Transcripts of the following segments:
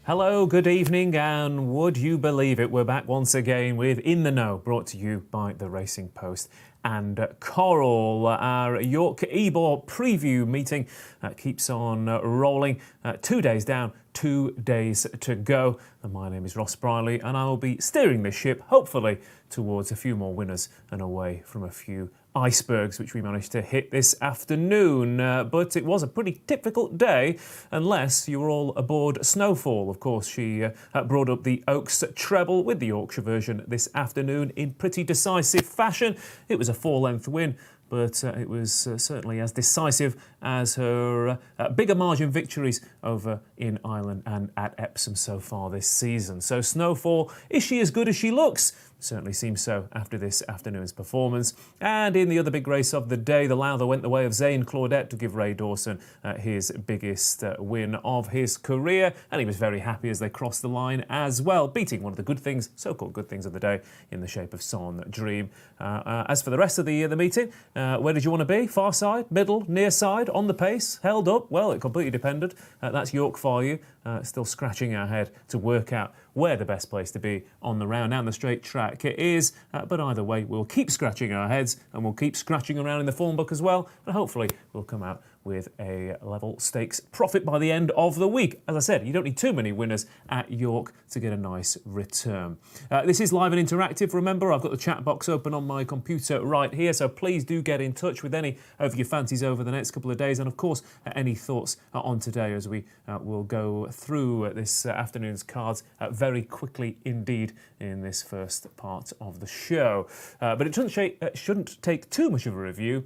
Hello, good evening, and would you believe it, we're back once again with In the Know, brought to you by the Racing Post and Coral. Our York Ebor preview meeting keeps on rolling. 2 days down, 2 days to go. And my name is Ross Brierley, and I will be steering this ship, hopefully, towards a few more winners and away from a few icebergs, which we managed to hit this afternoon. But it was a pretty difficult day, unless you were all aboard Snowfall. Of course, she brought up the Oaks treble with the Yorkshire version this afternoon in pretty decisive fashion. It was a 4-length win, but it was certainly as decisive as her bigger margin victories over in Ireland and at Epsom so far this season. So Snowfall, is she as good as she looks? Certainly seems so after this afternoon's performance. And in the other big race of the day, the Lowther went the way of Zane Claudette to give Ray Dawson his biggest win of his career. And he was very happy as they crossed the line as well, beating one of the good things, so-called good things of the day, in the shape of Son Dream. As for the rest of the meeting, where did you want to be? Far side, middle, near side, on the pace, held up? Well, it completely depended. That's York for you. Still scratching our head to work out where the best place to be on the round and the straight track is. But either way, we'll keep scratching our heads and we'll keep scratching around in the form book as well. And hopefully we'll come out with a level stakes profit by the end of the week. As I said, you don't need too many winners at York to get a nice return. This is live and interactive. Remember, I've got the chat box open on my computer right here, so please do get in touch with any of your fancies over the next couple of days. And of course, any thoughts on today as we will go through this afternoon's cards very quickly indeed in this first part of the show. But it shouldn't take too much of a review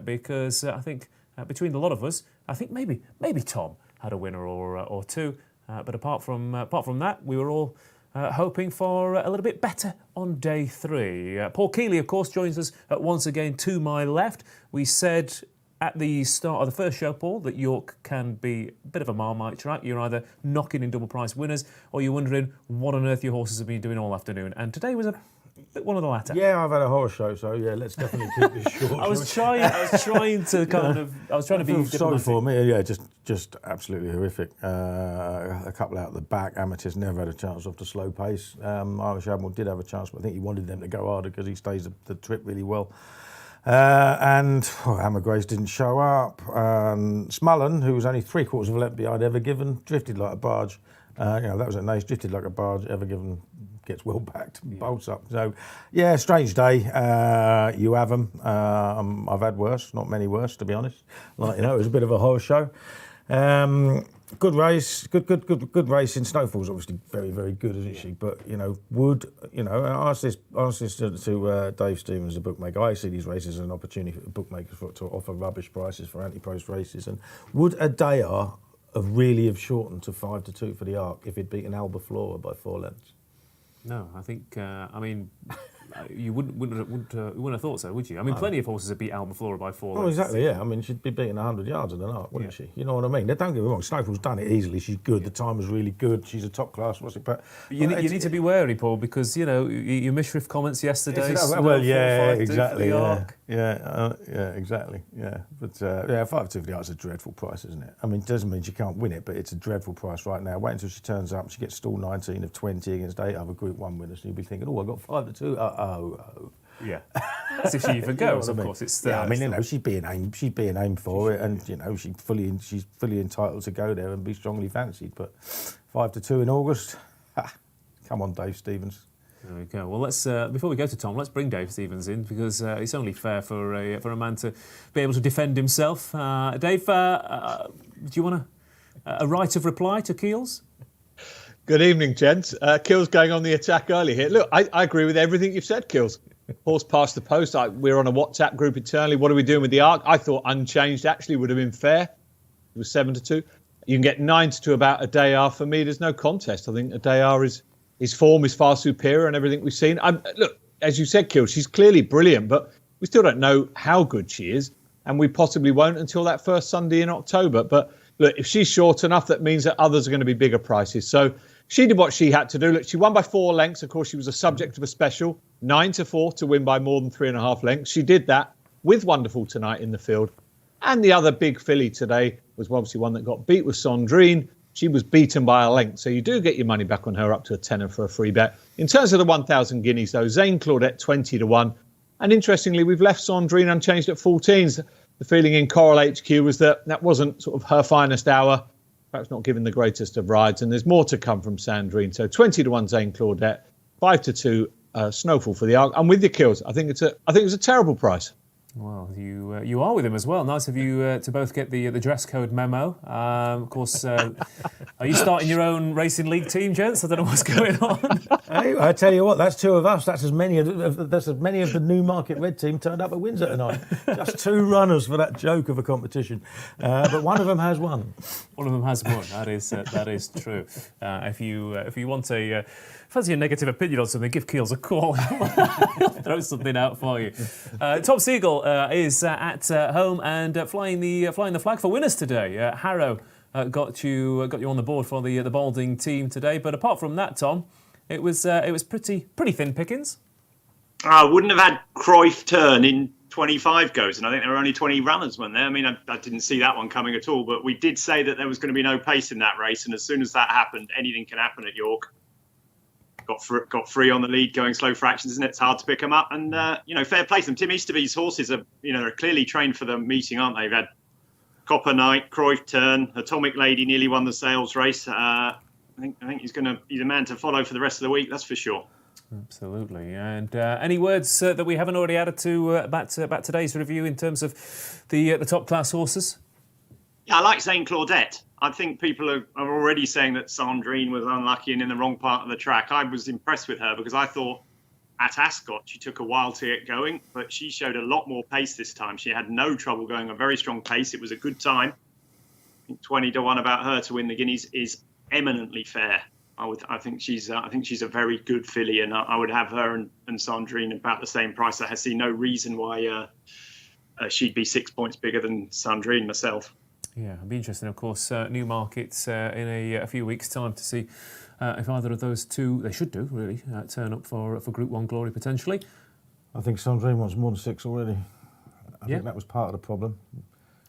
because I think between the lot of us, I think maybe Tom had a winner or two. But apart from that, we were all hoping for a little bit better on day 3. Paul Kealy, of course, joins us once again to my left. We said at the start of the first show, Paul, that York can be a bit of a Marmite track. You're either knocking in double price winners or you're wondering what on earth your horses have been doing all afternoon. And today was a bit one of the latter. Yeah, I've had a horse show, so yeah, let's definitely keep this short. I was trying to be diplomatic. Sorry for me. Yeah, just absolutely horrific. A couple out the back. Amethyst never had a chance off the slow pace. Irish Admiral did have a chance, but I think he wanted them to go harder because he stays the trip really well. Hammer Grace didn't show up. Smullen, who was only 3/4 of a length behind Ever Given, drifted like a barge. That was a nice, drifted like a barge. Ever Given gets well backed, bolts up. So, yeah, strange day. You have them. I've had worse, not many worse, to be honest. It was a bit of a horror show. Good race, good racing. Snowfall's obviously very, very good, isn't she? But Wood. I asked this to Dave Stevens, the bookmaker. I see these races as an opportunity for bookmakers to offer rubbish prices for anti-post races. And would a Dayar have shortened to 5-2 for the Arc if he'd beaten Albaflora by 4 lengths? No, I think. You wouldn't have thought so, would you? I mean, plenty of horses have beat Albaflora by 4. Oh, exactly, yeah. I mean, she'd be beating 100 yards in an Arc, wouldn't she? You know what I mean? Don't get me wrong, Snowfall's done it easily. She's good. The time was really good. She's a top class, but you need to be wary, Paul, because, your Mishriff comments yesterday... Exactly, exactly, yeah. But, 5-2 for the Arc's a dreadful price, isn't it? I mean, it doesn't mean she can't win it, but it's a dreadful price right now. Wait until she turns up, she gets stall 19 of 20 against 8 other Group 1 winners, and you'll be thinking, I got 5-2, Yeah, that's if she even goes. Of course, it's. She's being aimed for it, and she's fully entitled to go there and be strongly fancied. But 5-2 in August, come on, Dave Stevens. There we go. Well, let's before we go to Tom, let's bring Dave Stevens in because it's only fair for a man to be able to defend himself. Dave, do you want a right of reply to Keels? Good evening, gents. Keels going on the attack early here. Look, I agree with everything you've said, Keels. Horse past the post. We're on a WhatsApp group internally. What are we doing with the Arc? I thought unchanged actually would have been fair. It was 7-2. You can get 9-2 about a Dayar. For me, there's no contest. I think a Dayar his form is far superior and everything we've seen. Look, as you said, Keels, she's clearly brilliant, but we still don't know how good she is, and we possibly won't until that first Sunday in October. But look, if she's short enough, that means that others are going to be bigger prices. So she did what she had to do. Look, she won by 4 lengths. Of course, she was a subject of a special, 9-4 to win by more than 3.5 lengths. She did that with Wonderful tonight in the field. And the other big filly today was obviously one that got beat with Sondrine. She was beaten by a length, so you do get your money back on her up to a tenner for a free bet. In terms of the 1,000 guineas, though, Zane Claudette 20-1. And interestingly, we've left Sandrine unchanged at 14s. The feeling in Coral HQ was that wasn't sort of her finest hour, perhaps not given the greatest of rides, and there's more to come from Sandrine. So 20-1 Zane Claudette, 5-2 Snowfall for the Arc. I'm with you, Kills. I think it's a terrible price. Well, you are with him as well. Nice of you to both get the dress code memo. Of course, are you starting your own racing league team, gents? I don't know what's going on. Hey, I tell you what, that's two of us. That's as many of the Newmarket Red team turned up at Windsor tonight. Just two runners for that joke of a competition, but one of them has won. One of them has won. That is true. If you want fancy a negative opinion on something, give Keels a call. He'll throw something out for you. Tom Segal is at home and flying the flag for winners today. Harrow got you on the board for the Balding team today. But apart from that, Tom, it was pretty thin pickings. I wouldn't have had Cruyff turn in 25 goes, and I think there were only 20 runners, weren't there? I mean, I didn't see that one coming at all. But we did say that there was going to be no pace in that race, and as soon as that happened, anything can happen at York. Got free on the lead, going slow fractions, and it's hard to pick them up. And fair play to them. Tim Easterby's horses are clearly trained for the meeting, aren't they? They've had Copper Knight, Cruyff Turn, Atomic Lady nearly won the sales race. I think he's a man to follow for the rest of the week. That's for sure. Absolutely. And any words that we haven't already added to about today's review in terms of the top class horses? Yeah, I like Zane Claudette. I think people are already saying that Sandrine was unlucky and in the wrong part of the track. I was impressed with her because I thought at Ascot she took a while to get going, but she showed a lot more pace this time. She had no trouble going, a very strong pace. It was a good time. I think 20-1 about her to win the Guineas is eminently fair. I think she's a very good filly, and I would have her and Sandrine about the same price. I see no reason why she'd be 6 points bigger than Sandrine myself. Yeah, it'll be interesting, of course, Newmarket in a few weeks' time to see if either of those two, they should do, really, turn up for Group 1 glory, potentially. I think Sandrine wants more than 6 already. I think that was part of the problem.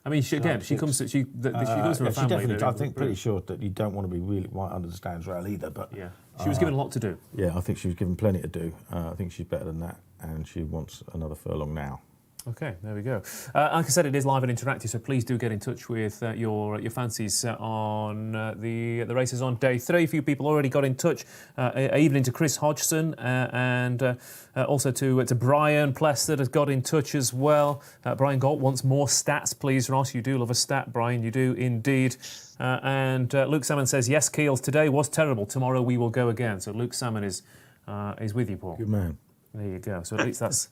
I mean, she comes from a family. I think pretty sure that you don't want to be really right under the stands rail either. But yeah, she was given a lot to do. Yeah, I think she was given plenty to do. I think she's better than that, and she wants another furlong now. Okay, there we go. Like I said, it is live and interactive, so please do get in touch with your fancies on the races on day 3. A few people already got in touch, evening to Chris Hodgson and also to Brian Plested has got in touch as well. Brian Galt wants more stats, please, Ross. You do love a stat, Brian. You do indeed. And Luke Salmon says, yes, Keels, today was terrible. Tomorrow we will go again. So Luke Salmon is with you, Paul. Good man. There you go. So at least that's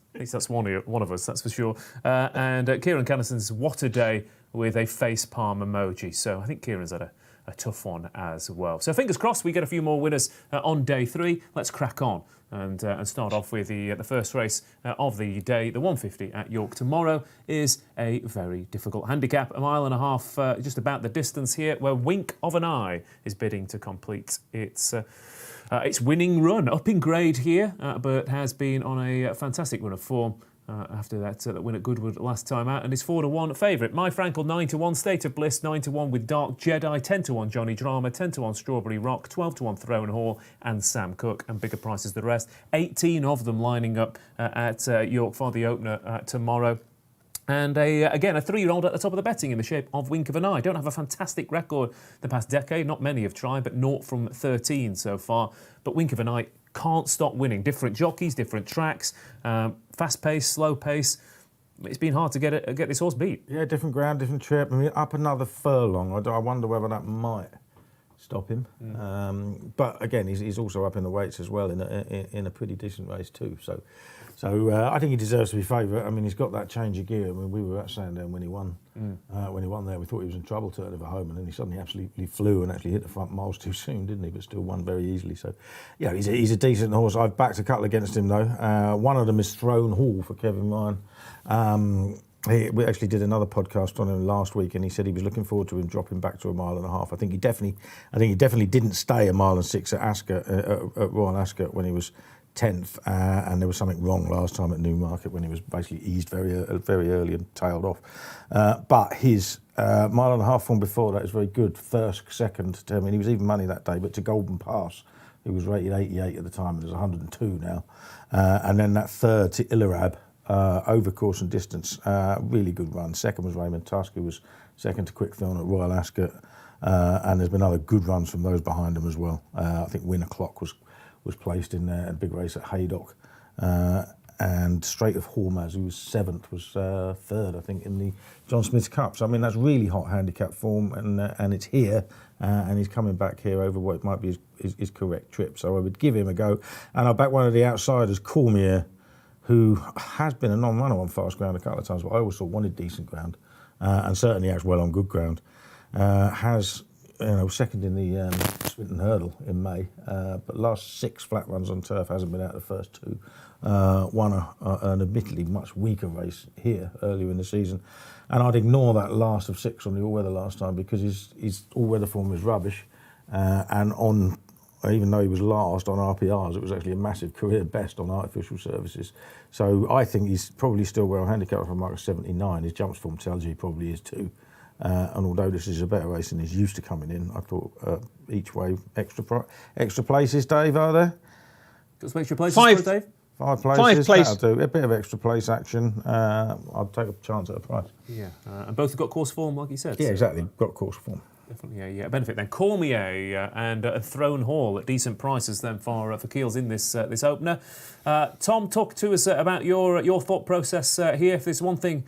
one of us, that's for sure. And Kieran Cannison's what a day with a face palm emoji. So I think Kieran's had a tough one as well. So fingers crossed we get a few more winners on day 3. Let's crack on and start off with the first race of the day. The 150 at York tomorrow is a very difficult handicap. 1.5 miles, just about the distance here, where Wink of an Eye is bidding to complete its winning run, up in grade here, but has been on a fantastic run of form after that win at Goodwood last time out, and is 4-1 favourite. My Frankel 9-1, State of Bliss 9-1 with Dark Jedi, 10-1 Johnny Drama, 10-1 Strawberry Rock, 12-1 Throne Hall and Sam Cook, and bigger prices the rest. 18 of them lining up at York for the opener tomorrow. And again, a 3-year-old at the top of the betting in the shape of Wink of an Eye. Don't have a fantastic record the past decade. Not many have tried, but 0 from 13 so far. But Wink of an Eye can't stop winning. Different jockeys, different tracks, fast pace, slow pace. It's been hard to get this horse beat. Yeah, different ground, different trip. I mean, up another furlong. I wonder whether that might stop him. But again, he's also up in the weights as well in a pretty decent race too. So I think he deserves to be favourite. I mean, he's got that change of gear. I mean, we were at Sandown when he won. When he won there, we thought he was in trouble turning over home, and then he suddenly absolutely flew and actually hit the front miles too soon, didn't he? But still won very easily. So, yeah, he's a decent horse. I've backed a couple against him though. One of them is Throne Hall for Kevin Ryan. We actually did another podcast on him last week, and he said he was looking forward to him dropping back to 1.5 miles. I think he definitely didn't stay 1.6 miles at Ascot, at Royal Ascot when he was 10th, and there was something wrong last time at Newmarket when he was basically eased very early and tailed off. But his mile and a half form before that is very good. First, second, I mean, he was even money that day, but to Golden Pass, he was rated 88 at the time, and there's 102 now. And then that third to Illarab, over course and distance, really good run. Second was Raymond Tusk, who was second to Quickthorn at Royal Ascot. And there's been other good runs from those behind him as well. I think Winner Clock was placed in there, a big race at Haydock. And Strait of Hormuz, who was seventh, was third, I think, in the John Smith's Cup. So, I mean, that's really hot handicap form, and it's here, and he's coming back here over what might be his correct trip. So I would give him a go. And I'll back one of the outsiders, Cormier, who has been a non-runner on fast ground a couple of times, but I always thought wanted decent ground, and certainly acts well on good ground. Has second in the Swinton Hurdle in May, but last 6 flat runs on turf, hasn't been out the first 2. Won an admittedly much weaker race here earlier in the season, and I'd ignore that last of 6 on the all-weather last time because his all-weather form is rubbish, and on, even though he was last on RPRs, it was actually a massive career best on artificial surfaces. So I think he's probably still well handicapped for a mark of 79. His jumps form tells you he probably is too. And although this is a better race than he's used to coming in, I thought each way extra places, Dave, are there? Just extra places, 5. Dave? 5 places. 5 places. That'll do. A bit of extra place action. I'll take a chance at a price. Yeah, and both have got course form, like you said. Yeah, so exactly. Got course form. Definitely a benefit then. Cormier and Throne Hall at decent prices then for Keels in this opener. Tom, talk to us about your thought process here. If there's one thing,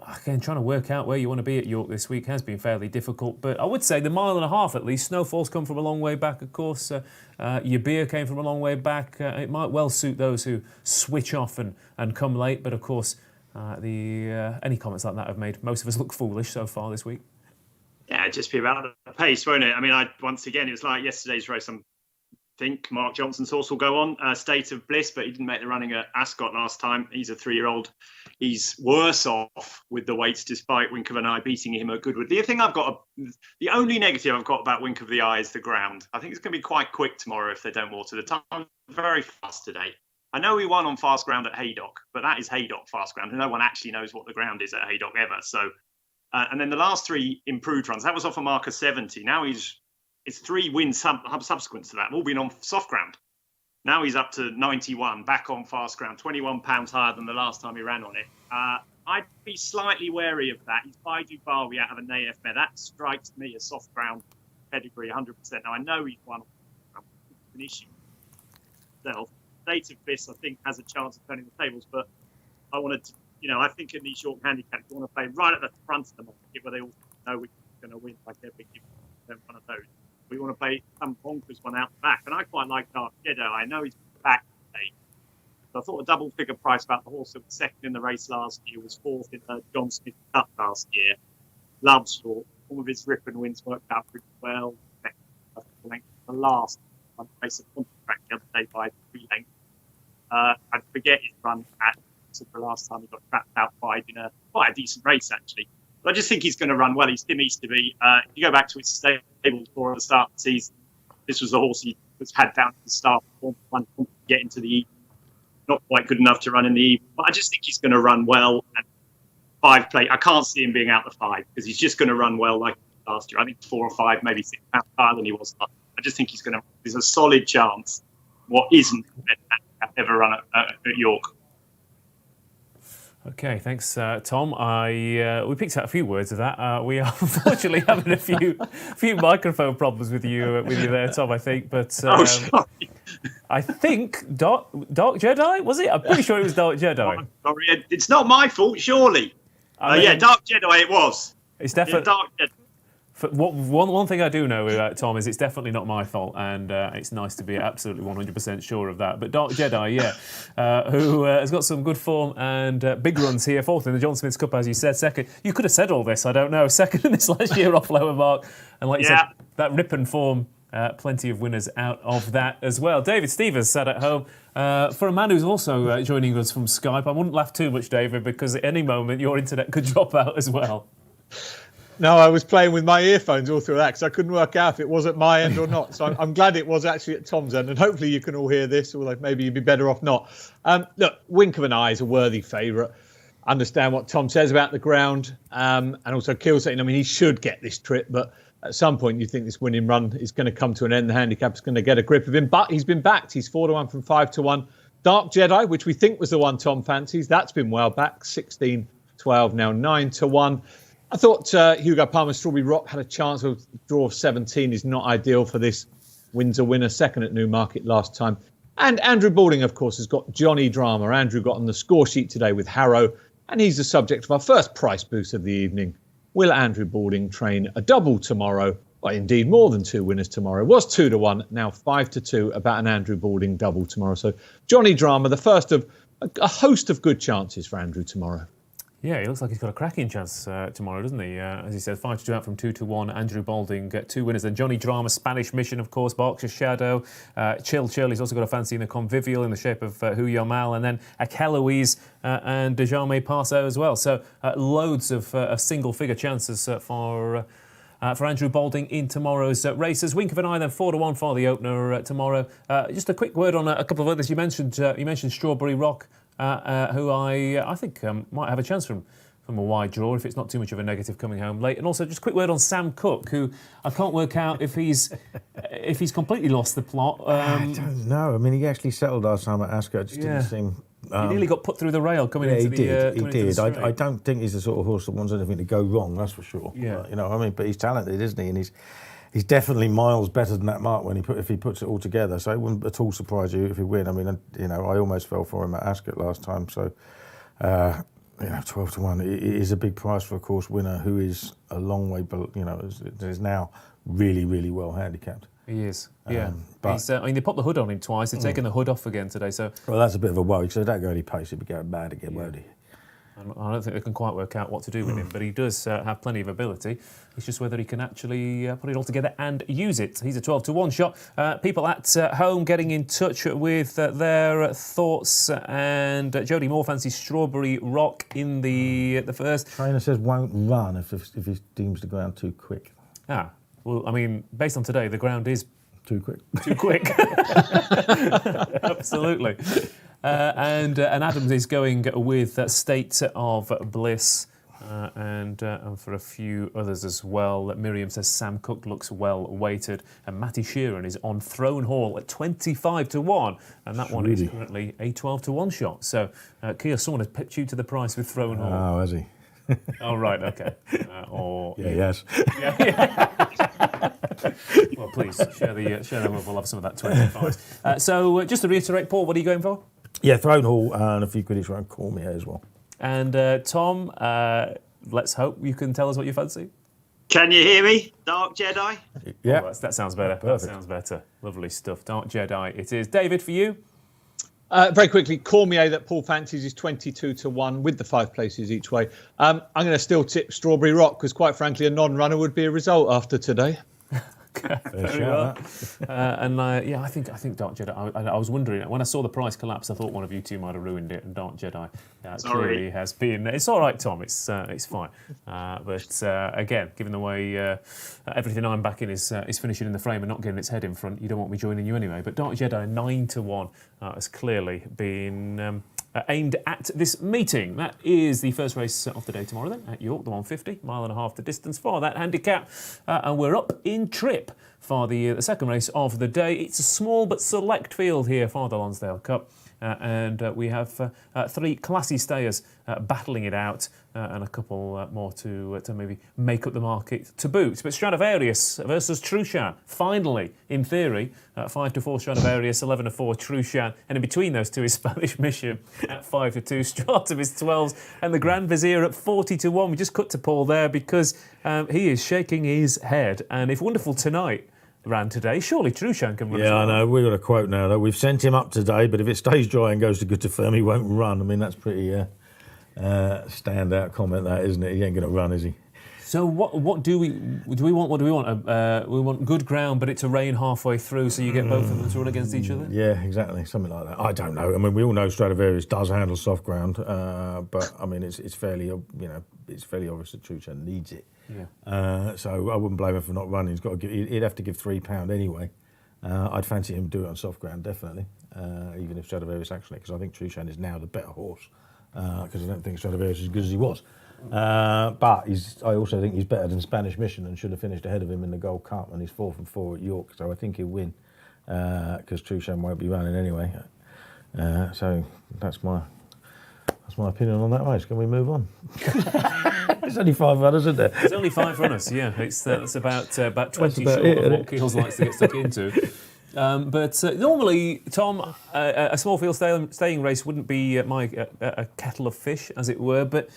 again, trying to work out where you want to be at York this week has been fairly difficult, but I would say the mile and a half at least. Snowfall's come from a long way back, of course. Your beer came from a long way back. It might well suit those who switch off and come late, but of course, any comments like that have made most of us look foolish so far this week. Yeah, it'd just be about the pace, won't it? I mean, once again, it was like yesterday's race. I think Mark Johnson's horse will go on, State of Bliss, but he didn't make the running at Ascot last time. He's a 3-year-old. He's worse off with the weights, despite Wink of an Eye beating him at Goodwood. The only negative I've got about Wink of the Eye is the ground. I think it's going to be quite quick tomorrow if they don't water the time. Very fast today. I know he won on fast ground at Haydock, but that is Haydock fast ground, and no one actually knows what the ground is at Haydock ever. So. And then the last 3 improved runs, that was off a mark of 70. Now it's 3 wins subsequent to that, all been on soft ground. Now he's up to 91, back on fast ground, 21 pounds higher than the last time he ran on it. I'd be slightly wary of that. He's Baidu Barwi out of a Nayef mare. That strikes me as soft ground pedigree, 100%. Now, I know he's won an issue himself. State of Bliss, I think, has a chance of turning the tables, but I wanted to, I think in these York handicaps, you want to play right at the front of the market where they all know we're going to win like every one of those. We want to play some bonkers one out the back. And I quite like Dark Jedi. I know he's back today. So I thought a double figure price about the horse that was second in the race last year, was 4th in the John Smith Cup last year. Loves York. All of his rip and wins worked out pretty well. The last race of Gymcrack the other day by 3 lengths. I forget his run at the last time he got trapped out wide in quite a decent race, actually. But I just think he's going to run well. He's Tim Easterby. If you go back to his stable for the start of the season, this was the horse he had down to the start, one to get into the evening. Not quite good enough to run in the evening. But I just think he's going to run well. And 5 plate, I can't see him being out the 5 because he's just going to run well like last year. I think 4 or 5, maybe 6 pounds higher than he was last year. I just think there's a solid chance what isn't ever run at York. Okay, thanks, Tom. We picked out a few words of that. We are unfortunately having a few microphone problems with you there, Tom. I think, but sorry. I think Dark Jedi, was it? I'm pretty sure it was Dark Jedi. Sorry, it's not my fault, surely. Dark Jedi. It was. It's definitely Dark Jedi. One thing I do know, Tom, is it's definitely not my fault, and it's nice to be absolutely 100% sure of that. But Dark Jedi, who has got some good form and big runs here, 4th in the John Smith's Cup, as you said, 2nd. You could have said all this, I don't know. 2nd in this last year off lower mark, and like you said, that rip and form, plenty of winners out of that as well. David Stevens sat at home. For a man who's also joining us from Skype, I wouldn't laugh too much, David, because at any moment your internet could drop out as well. No, I was playing with my earphones all through that because I couldn't work out if it was at my end or not. So I'm glad it was actually at Tom's end, and hopefully you can all hear this, although maybe you'd be better off not. Look, wink of an eye is a worthy favourite. Understand what Tom says about the ground, and also Kealy saying, I mean, he should get this trip, but at some point you think this winning run is going to come to an end. The handicap is going to get a grip of him, but he's been backed. He's 4-1 from 5-1. Dark Jedi, which we think was the one Tom fancies, that's been well back, 16-12, now 9-1. I thought Hugo Palmer's Strawberry Rock had a chance of draw of 17 is not ideal for this Windsor winner, second at Newmarket last time. And Andrew Balding, of course, has got Johnny Drama. Andrew got on the score sheet today with Harrow, and he's the subject of our first price boost of the evening. Will Andrew Balding train a double tomorrow? Well, indeed, more than 2 winners tomorrow. It was 2-1, now 5-2 about an Andrew Balding double tomorrow. So Johnny Drama, the first of a host of good chances for Andrew tomorrow. Yeah, he looks like he's got a cracking chance tomorrow, doesn't he? As he said, 5-2 out from 2-1. Andrew Balding, 2 winners. And Johnny Drama, Spanish Mission, of course, Berkshire Shadow. Chill. He's also got a fancy in the Convivial in the shape of Hu Mal. And then Kealy and Dejame Parso as well. So loads of single-figure chances for Andrew Balding in tomorrow's races. Wink of an eye then, 4-1 for the opener tomorrow. Just a quick word on a couple of others. You mentioned Strawberry Rock. Who I think might have a chance from a wide draw if it's not too much of a negative coming home late. And also just a quick word on Sam Cook, who I can't work out if he's completely lost the plot. I don't know. I mean, he actually settled last time at Ascot. It just didn't seem... he nearly got put through the rail coming into the... He did. I don't think he's the sort of horse that wants anything to go wrong, that's for sure. Yeah. You know what I mean? But he's talented, isn't he? And he's definitely miles better than that mark if he puts it all together. So it wouldn't at all surprise you if he win. I mean, you know, I almost fell for him at Ascot last time. So, 12-1 it is a big price for a course winner who is a long way, you know, is now really, really well handicapped. He is, yeah. But I mean, they popped the hood on him twice. They've taken the hood off again today. So, well, that's a bit of a worry because if they don't go any pace, he'd be going bad again, won't he? I don't think they can quite work out what to do with him, but he does have plenty of ability. It's just whether he can actually put it all together and use it. He's a 12-1 shot. People at home getting in touch with their thoughts, and Jodie Moore fancies Strawberry Rock in the first. Trainer says won't run if he deems the ground too quick. Well, I mean, based on today, the ground is too quick. Too quick. Absolutely. And Adams is going with State of Bliss and for a few others as well. Miriam says Sam Cook looks well weighted, and Matty Sheeran is on Throne Hall at 25-1, and that one is currently a 12-1 shot. So Keir, someone has pipped you to the price with Throne Hall. Oh, has he? Oh, right, okay. Yes. Well, please share them. We'll have some of that 25. So just to reiterate, Paul, what are you going for? Yeah, Throne Hall and a few critics around Cormier as well. And Tom, let's hope you can tell us what you fancy. Can you hear me? Dark Jedi? Yeah. Oh, that sounds better. Perfect. That sounds better. Lovely stuff. Dark Jedi it is. David, for you? Very quickly, Cormier that Paul fancies is 22-1 with the 5 places each way. I'm going to still tip Strawberry Rock because, quite frankly, a non-runner would be a result after today. Very well. I think Dark Jedi. I was wondering when I saw the price collapse, I thought one of you two might have ruined it, and Dark Jedi clearly has been. It's all right, Tom. It's fine. But again, given the way everything I'm backing is finishing in the frame and not getting its head in front, you don't want me joining you anyway. But Dark Jedi 9-1 has clearly been aimed at this meeting. That is the first race of the day tomorrow then at York, the 150, mile and a half the distance for that handicap. And we're up in trip for the second race of the day. It's a small but select field here for the Lonsdale Cup. And we have 3 classy stayers battling it out and a couple more to maybe make up the market to boot. But Stradivarius versus Truchan, finally, in theory, 5-4 Stradivarius, 11-4 Truchan, and in between those two is Spanish Mission at 5-2, Stratavis 12s, and the Grand Vizier at 40-1. We just cut to Paul there because he is shaking his head, and if Wonderful Tonight ran today, surely Truchan can run. Yeah, I know. We've got a quote now, though. We've sent him up today, but if it stays dry and goes to good to firm, he won't run. I mean, that's pretty standout comment, that, isn't it? He ain't going to run, is he? So what do we want? What do we want? We want good ground, but it to rain halfway through, so you get both of them to run against each other. Yeah, exactly, something like that. I don't know. I mean, we all know Stradivarius does handle soft ground, but I mean, it's fairly it's fairly obvious that Truchan needs it. Yeah. So I wouldn't blame him for not running. He'd have to give £3 anyway. I'd fancy him to do it on soft ground, definitely, even if Stradivarius actually, because I think Truchan is now the better horse, because I don't think Stradivarius is as good as he was. But I also think he's better than Spanish Mission and should have finished ahead of him in the Gold Cup, and he's 4 from 4 at York, so I think he'll win, because Truchan won't be running anyway. So that's my opinion on that race. Can we move on? There's only 5 runners, isn't there? There's only 5 runners. Yeah, that's about 20 about short it, of what isn't it? Keels likes to get stuck into. But normally, Tom, a small field staying race wouldn't be a kettle of fish, as it were. But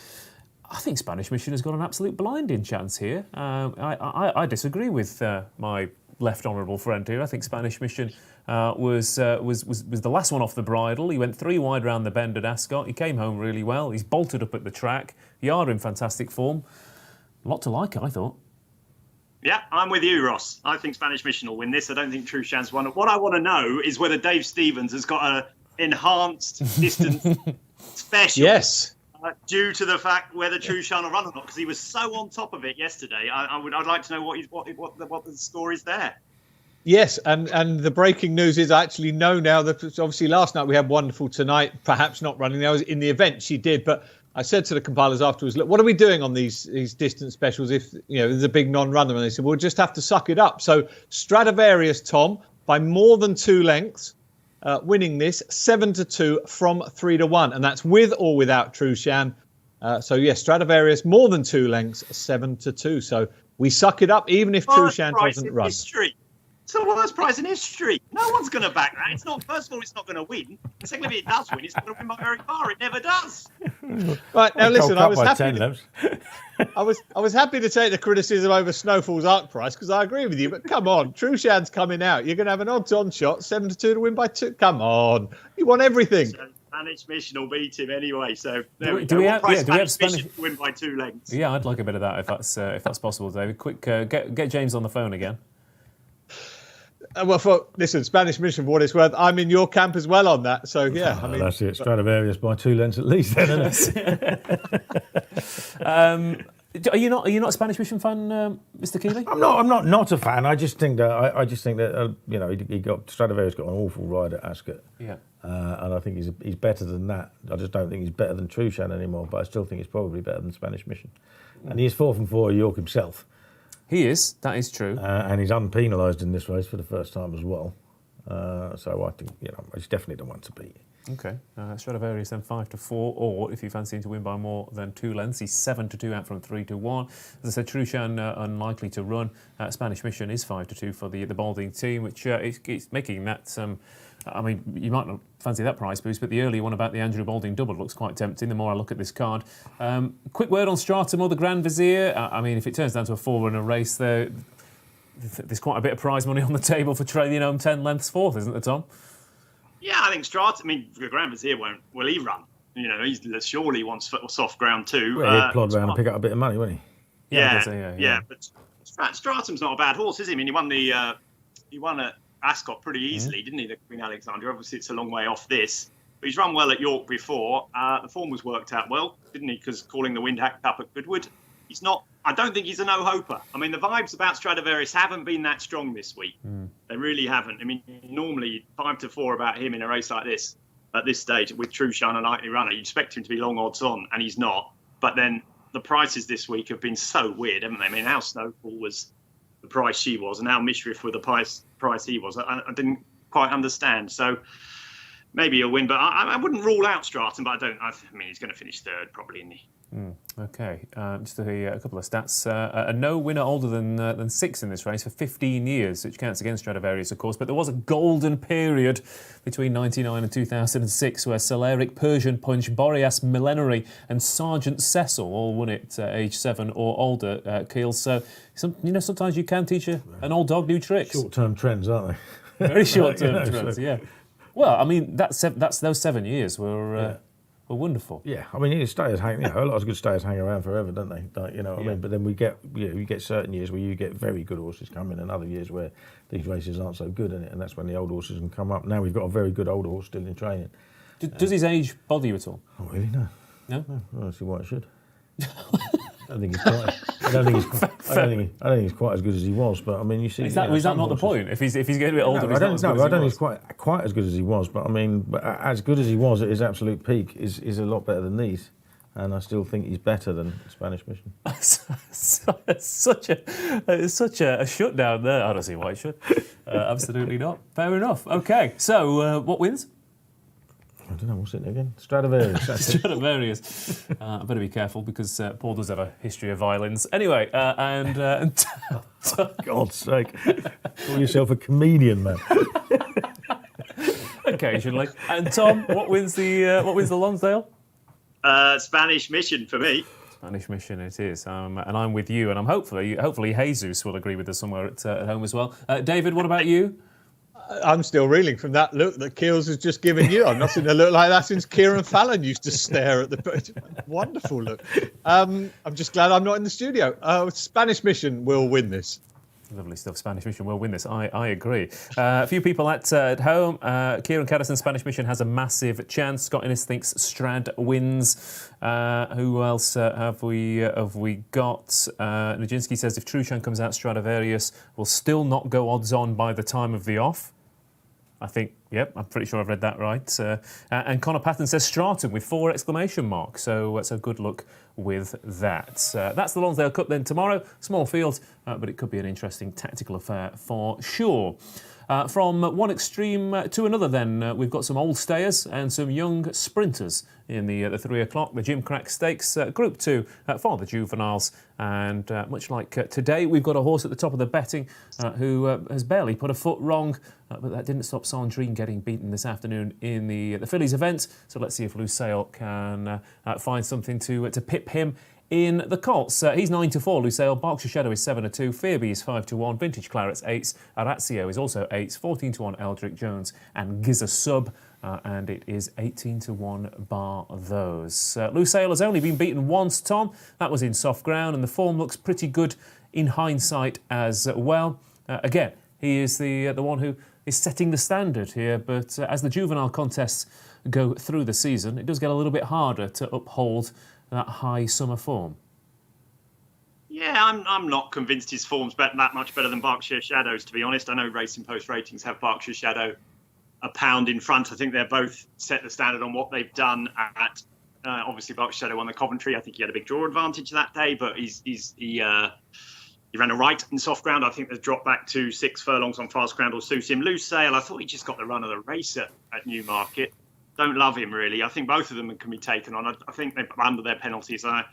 I think Spanish Mission has got an absolute blinding chance here. I disagree with my left honourable friend here. I think Spanish Mission was the last one off the bridle. He went 3 wide round the bend at Ascot. He came home really well. He's bolted up at the track. Yard in fantastic form. A lot to like, I thought. Yeah, I'm with you, Ross. I think Spanish Mission will win this. I don't think Truchan's won it. What I want to know is whether Dave Stevens has got an enhanced distance special. Yes. Due to the fact whether Truchan will run or not, because he was so on top of it yesterday. I'd like to know what the score is there. Yes, and the breaking news is I actually know now that obviously last night we had Wonderful Tonight, perhaps not running. That was in the event she did, but I said to the compilers afterwards, look, what are we doing on these distance specials if there's a big non-runner? And they said, we'll just have to suck it up. So Stradivarius, Tom, by more than 2 lengths, winning this 7-2 from 3-1, and that's with or without Truchan. So yes, Stradivarius more than 2 lengths, 7-2. So we suck it up even if Truchan doesn't run. History. It's the worst prize in history. No one's going to back that. It's not. First of all, it's not going to win. Secondly, if it does win, it's going to win by very far. It never does. Right now, listen. I was happy. 10 I was happy to take the criticism over Snowfall's Arc Price because I agree with you. But come on, Truchan's coming out. You're going to have an odds-on shot, 7-2 to win by 2. Come on, you want everything. So Spanish Mission will beat him anyway. So do we have Spanish Mission to win by 2 lengths? Yeah, I'd like a bit of that if that's possible, David. Quick, get James on the phone again. Listen, Spanish Mission, for what it's worth, I'm in your camp as well on that. So, yeah. I mean, that's it. Stradivarius by 2 lengths at least, then, isn't it? Are you not a Spanish Mission fan, Mr. Kealy? I'm not a fan. I just think that he got Stradivarius got an awful ride at Ascot. Yeah. And I think he's better than that. I just don't think he's better than Truchan anymore. But I still think he's probably better than Spanish Mission. And he is 4 from 4 at York himself. He is. That is true. And he's unpenalised in this race for the first time as well. So I think he's definitely the one to beat. Okay. Stradivarius then 5-4, or if you fancy him to win by more than 2 lengths, he's 7-2 out from 3-1. As I said, Truchan unlikely to run. Spanish Mission is 5-2 for the Balding team, which it's making that. I mean, you might not fancy that price boost, but the earlier one about the Andrew Balding double looks quite tempting the more I look at this card. Quick word on Stratum or the Grand Vizier. I mean, if it turns down to a 4-runner race, there's quite a bit of prize money on the table for trailing home 10 lengths fourth, isn't there, Tom? Yeah, I think Stratum. I mean, the Grand Vizier will he run? He surely wants soft ground too. Well, he'd plod around and pick up a bit of money, wouldn't he? Yeah. But Stratum's not a bad horse, is he? I mean, he won at Ascot pretty easily, didn't he, the Queen Alexandra? Obviously, it's a long way off this. But he's run well at York before. The form was worked out well, didn't he? Because calling the Windhack Cup at Goodwood. He's not... I don't think he's a no-hoper. I mean, the vibes about Stradivarius haven't been that strong this week. They really haven't. I mean, normally 5-4 about him in a race like this, at this stage, with Truchan, a likely runner, you'd expect him to be long odds on, and he's not. But then the prices this week have been so weird, haven't they? I mean, how Snowfall was the price she was, and how Mishriff were the price he was. I didn't quite understand. So maybe he'll win, but I wouldn't rule out Stratum, but I mean, he's going to finish third probably, isn't he? Okay, just a couple of stats. No winner older than 6 in this race for 15 years, which counts against Stradivarius, of course. But there was a golden period between 1999 and 2006 where Solaric, Persian Punch, Boreas Millenary and Sergeant Cecil all won it age 7 or older, Keels. So sometimes you can teach an old dog new tricks. Short-term trends, aren't they? Very short-term trends, yeah. Well, I mean, those 7 years were were wonderful. Yeah, I mean, stayers hang. A lot of good stayers hang around forever, don't they? Like, you know what I mean? But then we get, you get certain years where you get very good horses come in, and other years where these races aren't so good in it, and that's when the old horses can come up. Now we've got a very good old horse still in training. Does his age bother you at all? Oh, really? No. No? I don't see why it should. I don't think he's quite as good as he was, but I mean, you see. Is that not the point? If he's getting a bit older, I don't think he's quite as good as he was, but I mean, but as good as he was at his absolute peak is a lot better than these, and I still think he's better than Spanish Mission. It's such a shutdown there. I don't see why it should. Absolutely not. Fair enough. Okay, so what wins? I don't know, what's it again? Stradivarius. Stradivarius. I better be careful because Paul does have a history of violins. Anyway, and for God's sake, call yourself a comedian, man. Occasionally. And Tom, what wins the Lonsdale? Spanish Mission for me. Spanish Mission it is, and I'm with you, and I'm hopefully Jesus will agree with us somewhere at home as well. David, what about you? I'm still reeling from that look that Keels has just given you. I've not seen a look like that since Kieran Fallon used to stare at the wonderful look. I'm just glad I'm not in the studio. Spanish Mission will win this. Lovely stuff. Spanish Mission will win this. I agree. A few people at home. Kieran Caddison, Spanish Mission has a massive chance. Scott Innes thinks Strad wins. Who else have we got? Nijinsky says if Truchan comes out, Stradivarius will still not go odds on by the time of the off. I think, yep, I'm pretty sure I've read that right. And Connor Patton says Stratum with 4 exclamation marks. So good luck with that. That's the Lonsdale Cup then tomorrow. Small field, but it could be an interesting tactical affair for sure. From one extreme to another then, we've got some old stayers and some young sprinters in the 3 o'clock. The Gymcrack Stakes, Group 2 for the juveniles. And much like today, we've got a horse at the top of the betting who has barely put a foot wrong, but that didn't stop Sandrine getting beaten this afternoon in the Fillies event. So let's see if Lusail can find something to pip him in the Colts. He's 9-4, Lusail. Berkshire Shadow is 7-2. Fearby is 5-1. Vintage Claret's 8s. Arazio is also 8s. 14-1 Eldrick Jones and Giza Sub. And it is 18-1 bar those. Lusail has only been beaten once, Tom. That was in soft ground, and the form looks pretty good in hindsight as well. Again, he is the one who is setting the standard here, but as the juvenile contests go through the season, it does get a little bit harder to uphold that high summer form. Yeah, I'm not convinced his form's that much better than Berkshire Shadows, to be honest. I know Racing Post ratings have Berkshire Shadow a pound in front. I think they're both set the standard on what they've done at. Obviously, Berkshire Shadow won the Coventry. I think he had a big draw advantage that day, but he ran a right in soft ground. I think the drop back to 6 furlongs on fast ground will suit him. Lusail, I thought he just got the run of the race at Newmarket. Don't love him, really. I think both of them can be taken on. I think they're under their penalties. I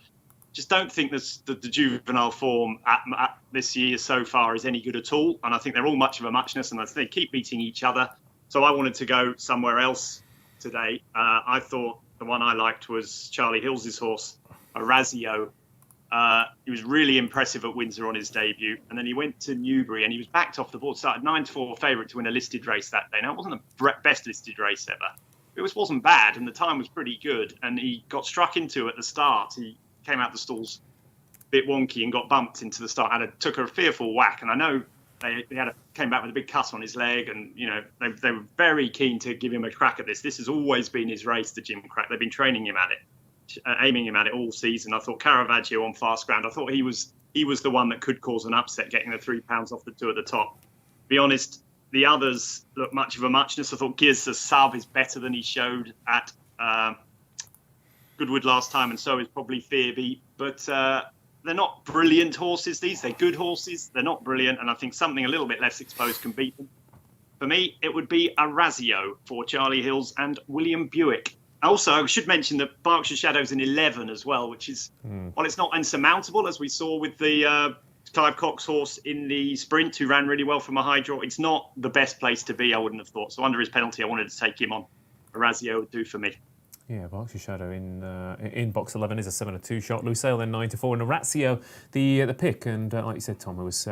just don't think the juvenile form at this year so far is any good at all. And I think they're all much of a muchness, and they keep beating each other. So I wanted to go somewhere else today. I thought the one I liked was Charlie Hill's horse, Arazio. He was really impressive at Windsor on his debut. And then he went to Newbury and he was backed off the board. Started 9-4 favourite to win a listed race that day. Now, it wasn't the best listed race ever. It wasn't bad, and the time was pretty good. And he got struck into at the start. He came out the stalls a bit wonky and got bumped into the start and took a fearful whack. And I know they came back with a big cut on his leg, and they were very keen to give him a crack at this. This has always been his race, the Gymcrack. They've been training him at it, aiming him at it all season. I thought Caravaggio on fast ground. I thought he was the one that could cause an upset, getting the £3 off the 2 at the top. Be honest. The others look much of a muchness. I thought Giza Sub is better than he showed at Goodwood last time, and so is probably Fearby. But they're not brilliant horses, these. They're good horses. They're not brilliant, and I think something a little bit less exposed can beat them. For me, it would be Arazio for Charlie Hills and William Buick. Also, I should mention that Berkshire Shadow's in 11 as well, which is, while it's not insurmountable, as we saw with the Clive Cox horse in the sprint, who ran really well from a high draw. It's not the best place to be, I wouldn't have thought. So under his penalty, I wanted to take him on. Arazio would do for me. Yeah, Berkshire Shadow in box 11 is a 7-2 shot. Lusail then 9-4, and Arazio the pick. And like you said, Tom, it was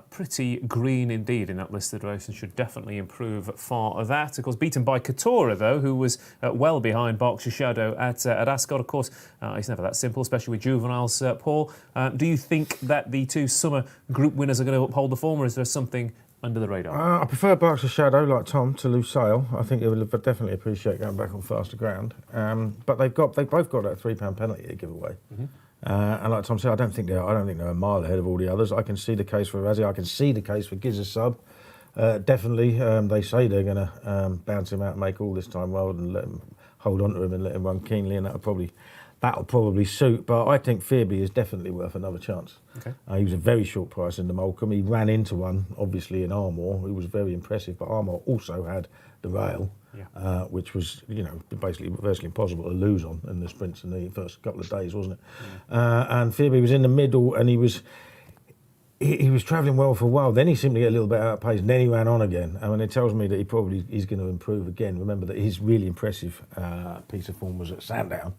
Pretty green indeed in that listed race and should definitely improve for that. Of course, beaten by Katora, though, who was well behind Berkshire Shadow at Ascot. Of course, it's never that simple, especially with juveniles. Paul, do you think that the two summer group winners are going to uphold the form, or is there something under the radar? I prefer Berkshire Shadow, like Tom, to Lucille. I think it would definitely appreciate going back on faster ground. But they've both got that £3 penalty to give away. Mm-hmm. And like Tom said, I don't think they're a mile ahead of all the others. I can see the case for Razzie. I can see the case for Giza Sub. Definitely, they say they're going to bounce him out and make all this time well and let him hold on to him and let him run keenly, and that'll probably suit. But I think Fearby is definitely worth another chance. Okay. He was a very short price in the Molecombe. He ran into one, obviously, in Armour, who was very impressive. But Armour also had the rail. Yeah. Which was, basically virtually impossible to lose on in the sprints in the first couple of days, wasn't it? Yeah. And Fearby was in the middle, and he was travelling well for a while. Then he seemed to get a little bit out of pace, and then he ran on again. And it tells me that he's going to improve again. Remember that his really impressive piece of form was at Sandown,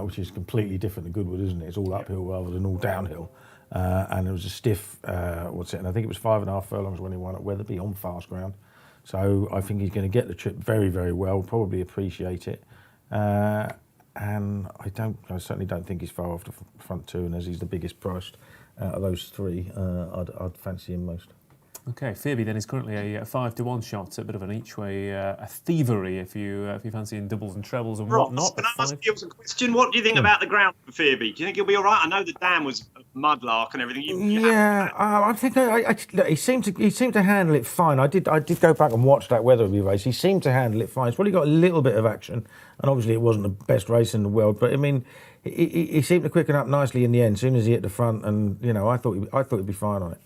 which is completely different to Goodwood, isn't it? It's all uphill rather than all downhill. And it was a stiff, and I think it was 5.5 furlongs when he won at Wetherby on fast ground. So I think he's going to get the trip very, very well, probably appreciate it. And I certainly don't think he's far off the front two, and as he's the biggest priced out of those three, I'd fancy him most. Okay, Fearby then is currently a 5-1 shot, a bit of an each-way a thievery if you fancy in doubles and trebles and Ross, whatnot. Can I ask you a question? What do you think about the ground for Fearby? Do you think he'll be all right? I know the dam was a mudlark and everything. I think he seemed to handle it fine. I did go back and watch that Wetherby race. He seemed to handle it fine. He's probably got a little bit of action, and obviously it wasn't the best race in the world. But I mean, he seemed to quicken up nicely in the end, as soon as he hit the front, and I thought he'd be fine on it.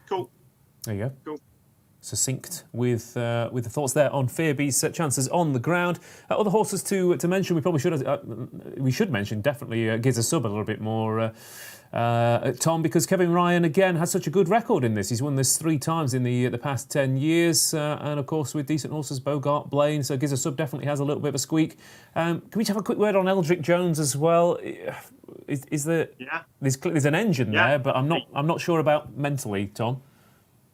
Cool. There you go. Cool. Succinct with the thoughts there on Fearby's chances on the ground. Other horses to mention, we should mention definitely Giza Sub a little bit more, Tom, because Kevin Ryan again has such a good record in this. He's won this 3 times in the past 10 years, and of course with decent horses, Bogart, Blaine. So Giza Sub definitely has a little bit of a squeak. Can we have a quick word on Eldrick Jones as well? There's an engine there, but I'm not sure about mentally, Tom.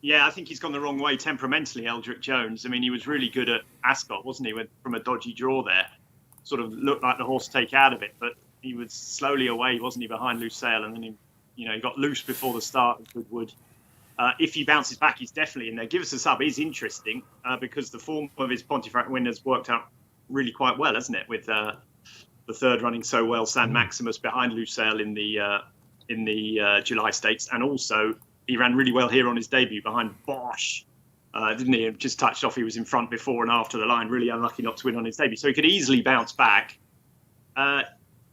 Yeah, I think he's gone the wrong way temperamentally, Eldrick Jones. I mean, he was really good at Ascot, wasn't he, from a dodgy draw there. Sort of looked like the horse to take out of it, but he was slowly away, wasn't he, behind Lucille, and then he got loose before the start of Goodwood. If he bounces back, he's definitely in there. Give Us a Sub is interesting because the form of his Pontefract win has worked out really quite well, hasn't it, with the third running so well, San Maximus behind Lucille in the July Stakes, and also he ran really well here on his debut behind Bosch, didn't he? Just touched off. He was in front before and after the line. Really unlucky not to win on his debut. So he could easily bounce back.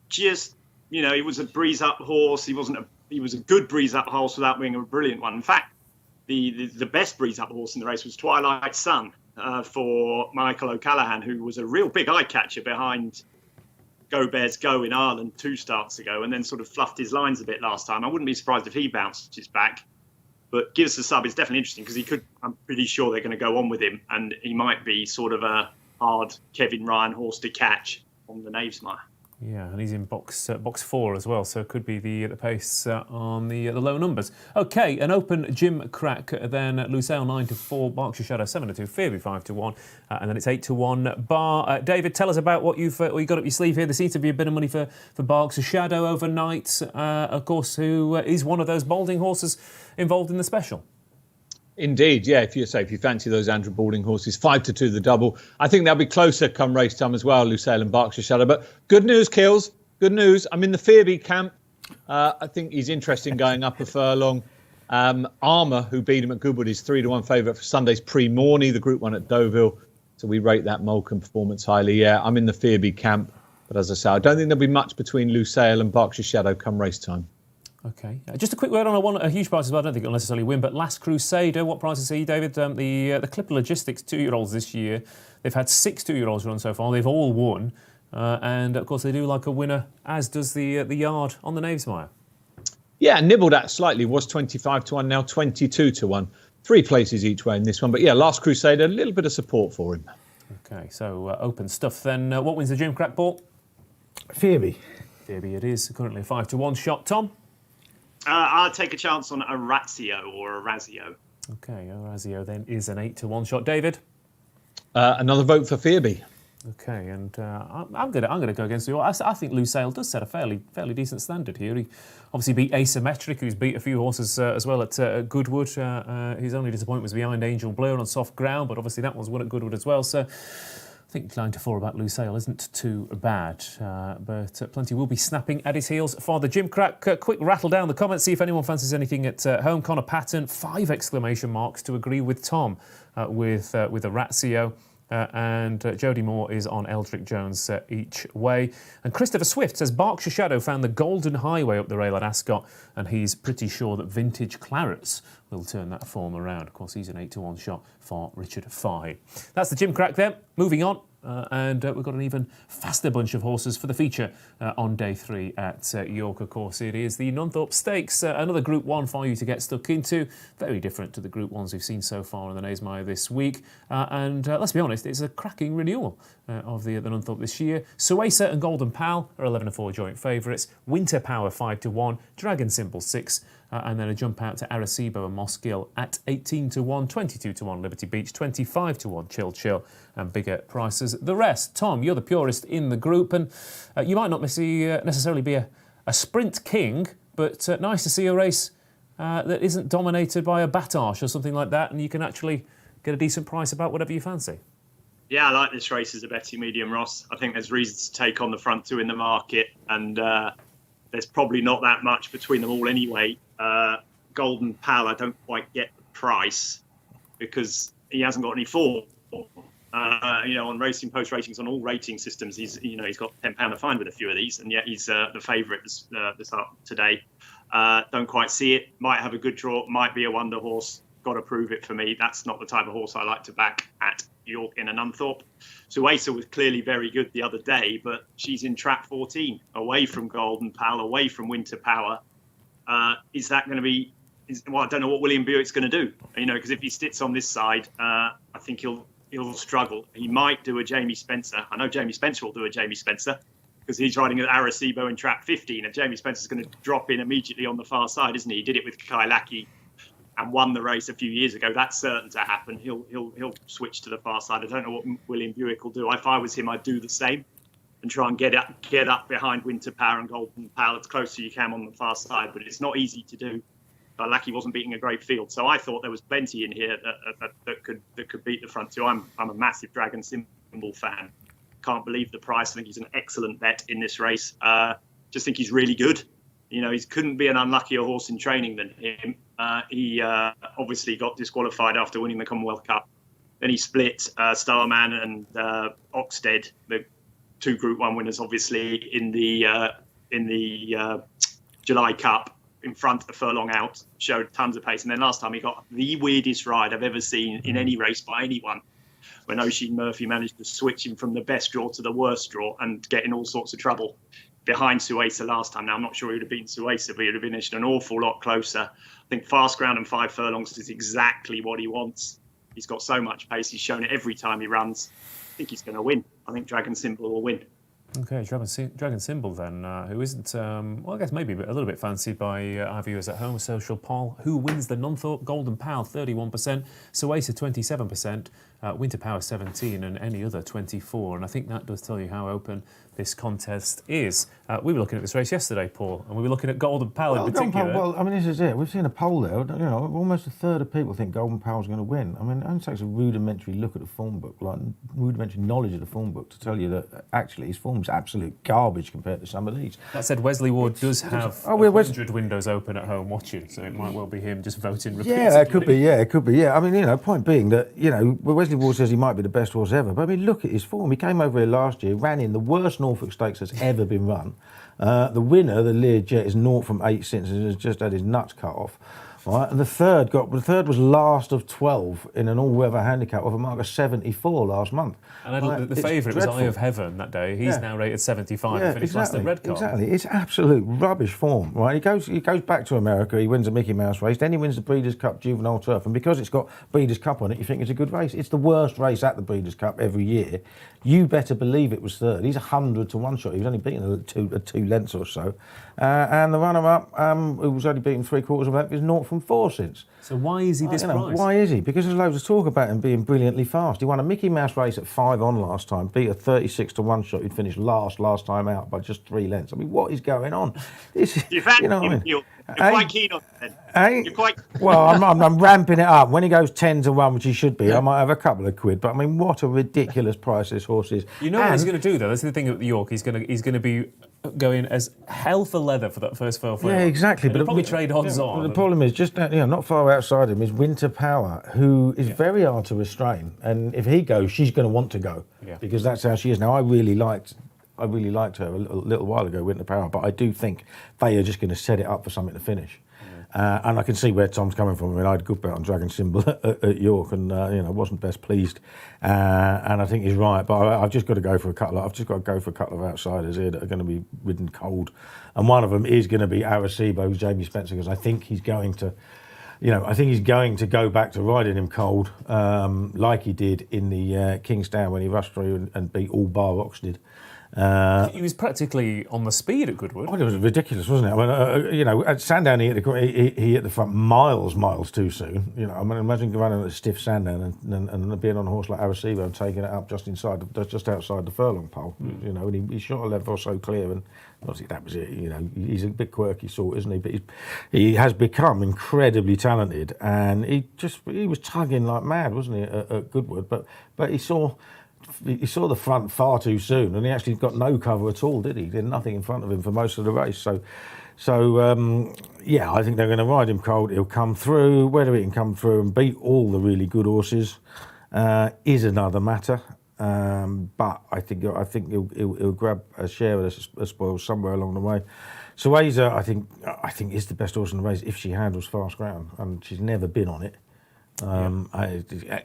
He was a breeze-up horse. He was a good breeze-up horse without being a brilliant one. In fact, the best breeze-up horse in the race was Twilight Sun for Michael O'Callaghan, who was a real big eye-catcher behind Go Bears Go in Ireland 2 starts ago, and then sort of fluffed his lines a bit last time. I wouldn't be surprised if he bounces back. But Give Us a Sub is definitely interesting because I'm pretty sure they're going to go on with him, and he might be sort of a hard Kevin Ryan horse to catch on the Knavesmire. Yeah, and he's in box 4 as well, so it could be the pace on the low numbers. Okay, an open Gymcrack, then Lucille 9-4, Berkshire Shadow 7-2, Fearby 5-1, and then it's 8-1 Bar. David, tell us about what you've got up your sleeve here. There seems to be a bit of money for Berkshire Shadow overnight, of course, who is one of those Balding horses involved in the special. Indeed, yeah. If you fancy those Andrew Balding horses, 5-2 the double. I think they'll be closer come race time as well, Lucille and Berkshire Shadow. But good news, Kills. Good news. I'm in the Fearby camp. I think he's interesting going up a furlong. Armour, who beat him at Goodwood, is 3-1 favourite for Sunday's Pre-Morney, the Group 1 at Deauville. So we rate that Molecombe performance highly. Yeah, I'm in the Fearby camp. But as I say, I don't think there'll be much between Lucille and Berkshire Shadow come race time. Okay. Just a quick word on a huge price as well. I don't think it'll necessarily win, but Last Crusader, what prices are you, David? The Clipper Logistics 2-year-olds this year, they've had 6 2-year-olds run so far. They've all won. And, of course, they do like a winner, as does the Yard on the Knavesmire. Yeah, nibbled at slightly, was 25-1, now 22-1. 3 places each way in this one. But, yeah, Last Crusader, a little bit of support for him. Okay, so open stuff then. What wins the Gymcrack ball? Fearby it is, currently a 5-1 shot. Tom? I'll take a chance on a Razio or a Razio. Okay, Razio then is an 8-1 shot. David? Another vote for Phoebe. Okay, and I'm gonna go against you. I think Lonsdale does set a fairly decent standard here. He obviously beat Asymmetric, who's beat a few horses as well at Goodwood. His only disappointment was behind Angel Blur on soft ground, but obviously that one's won at Goodwood as well. So I think 9-4 about Lonsdale isn't too bad, but plenty will be snapping at his heels for the Gymcrack. Quick rattle down the comments, see if anyone fancies anything at home. Connor Patton, 5 exclamation marks to agree with Tom with a Razio. And Jodie Moore is on Eldrick Jones each way. And Christopher Swift says Berkshire Shadow found the golden highway up the rail at Ascot, and he's pretty sure that Vintage Clarets will turn that form around. Of course, he's an 8-1 shot for Richard Fye. That's the Gymcrack then. Moving on. And we've got an even faster bunch of horses for the feature on day 3 at York. Of course, it is the Nunthorpe Stakes, another Group 1 for you to get stuck into. Very different to the Group 1s we've seen so far in the Naesmire this week. And let's be honest, it's a cracking renewal of the Nunthorpe this year. Suesa and Golden Pal are 11-4 joint favourites. Winter Power 5-1. Dragon Symbol 6. And then a jump out to Arecibo and Mossgill at 18-1, 22-1 Liberty Beach, 25-1 Chill Chill, and bigger prices. The rest, Tom, you're the purist in the group, and you might not necessarily be a sprint king, but nice to see a race that isn't dominated by a Batarche or something like that, and you can actually get a decent price about whatever you fancy. Yeah, I like this race as a betting medium, Ross. I think there's reasons to take on the front 2 in the market, and there's probably not that much between them all anyway. Golden Pal, I don't quite get the price because he hasn't got any form. On Racing Post ratings, on all rating systems, he's got £10 a fine with a few of these, and yet he's the favourite this up today. Don't quite see it. Might have a good draw. Might be a wonder horse. Got to prove it for me. That's not the type of horse I like to back at York in a Nunthorpe. Suesa was clearly very good the other day, but she's in trap 14, away from Golden Pal, away from Winter Power. Is that going to be? I don't know what William Buick's going to do. Because if he sits on this side, I think he'll struggle. He might do a Jamie Spencer. I know Jamie Spencer will do a Jamie Spencer because he's riding at Arecibo in trap 15, and Jamie Spencer's going to drop in immediately on the far side, isn't he? He did it with Kealy and won the race a few years ago. That's certain to happen. He'll switch to the far side. I don't know what William Buick will do. If I was him, I'd do the same and try and get up behind Winter Power and Golden Pal as close as you can on the far side. But it's not easy to do. Lucky wasn't beating a great field, so I thought there was plenty in here that could beat the front 2. I'm a massive Dragon Symbol fan. Can't believe the price. I think he's an excellent bet in this race. Just think he's really good. He couldn't be an unluckier horse in training than him. He obviously got disqualified after winning the Commonwealth Cup. Then he split Starman and Oxted, the 2 Group 1 winners, obviously in the July Cup. In front, a furlong out, showed tons of pace. And then last time he got the weirdest ride I've ever seen in any race by anyone, when Oisin Murphy managed to switch him from the best draw to the worst draw and get in all sorts of trouble behind Suesa last time. Now, I'm not sure he would have beaten Suesa, but he would have finished an awful lot closer. I think fast ground and 5 furlongs is exactly what he wants. He's got so much pace. He's shown it every time he runs. I think he's going to win. I think Dragon Symbol will win. Okay, Dragon Symbol then, who isn't, I guess maybe a little bit fancied by our viewers at home. Social poll, who wins the Nunthorpe? Golden Pal, 31%, Suesa, 27%, Winter Power, 17%, and any other, 24%. And I think that does tell you how open this contest is. We were looking at this race yesterday, Paul, and we were looking at Golden Pal in particular. This is it. We've seen a poll there. Almost a third of people think Golden Pal's going to win. It only takes a rudimentary look at the form book, like rudimentary knowledge of the form book, to tell you that actually his form's absolute garbage compared to some of these. That said, Wesley Ward does have 100 windows open at home watching, so it might well be him just voting repeatedly. Yeah, it could be. Point being that, Wesley Ward says he might be the best horse ever, but look at his form. He came over here last year, ran in the worst Norfolk Stakes that's ever been run. The winner, the Learjet, is 0 from 8 since and has just had his nuts cut off. Right, and the third was last of 12 in an all-weather handicap with a mark of 74 last month. And the favourite was Eye of Heaven that day. He's now rated 75 and finished last at Redcar. Exactly, it's absolute rubbish form, right? He goes back to America, he wins a Mickey Mouse race, then he wins the Breeders' Cup Juvenile Turf, and because it's got Breeders' Cup on it, you think it's a good race. It's the worst race at the Breeders' Cup every year. You better believe it was third. He's 100 to 1 shot. He was only beaten two lengths or so. And the runner-up, who was only beaten 3/4 of that, is 0 from 4 since. So why is he this price? Why is he? Because there's loads of talk about him being brilliantly fast. He won a Mickey Mouse race at 5 on last time, beat a 36 to 1 shot. He'd finished last time out by just 3 lengths. I mean, what is going on? You found him. You're quite keen on it. You're quite. Well, I'm ramping it up. When he goes 10 to 1, which he should be, I might have a couple of quid. But I mean, what a ridiculous price this horse is. You know what he's going to do though. That's the thing at York. He's going to be going as hell for leather for that first 4 Yeah, exactly. But he'll probably trade odds on. The problem is just not far outside him is Winter Power, who is very hard to restrain. And if he goes, she's going to want to go because that's how she is. Now, I really liked her a little while ago, Winter Power, but I do think they are just going to set it up for something to finish. And I can see where Tom's coming from. I mean, I had a good bet on Dragon Symbol at York, and wasn't best pleased. And I think he's right, but I've just got to go for a couple of outsiders here that are going to be ridden cold, and one of them is going to be Arecibo, Jamie Spencer, because I think he's going to. Go back to riding him cold, like he did in the Kingstown when he rushed through and beat all bar Oxted. He was practically on the speed at Goodwood. Well, it was ridiculous, wasn't it? I mean, at Sandown he hit the front miles too soon. I mean, imagine running at a stiff Sandown and being on a horse like Arecibo and taking it up just outside the furlong pole. And he shot a level or so clear, and obviously that was it. He's a bit quirky sort, isn't he? But he has become incredibly talented, and he was tugging like mad, wasn't he, at Goodwood? But he saw the front far too soon, and he actually got no cover at all, did he? He did nothing in front of him for most of the race. So I think they're going to ride him cold. He'll come through. Whether he can come through and beat all the really good horses is another matter. But I think he'll grab a share of the spoils somewhere along the way. Sueza, I think is the best horse in the race if she handles fast ground, and she's never been on it.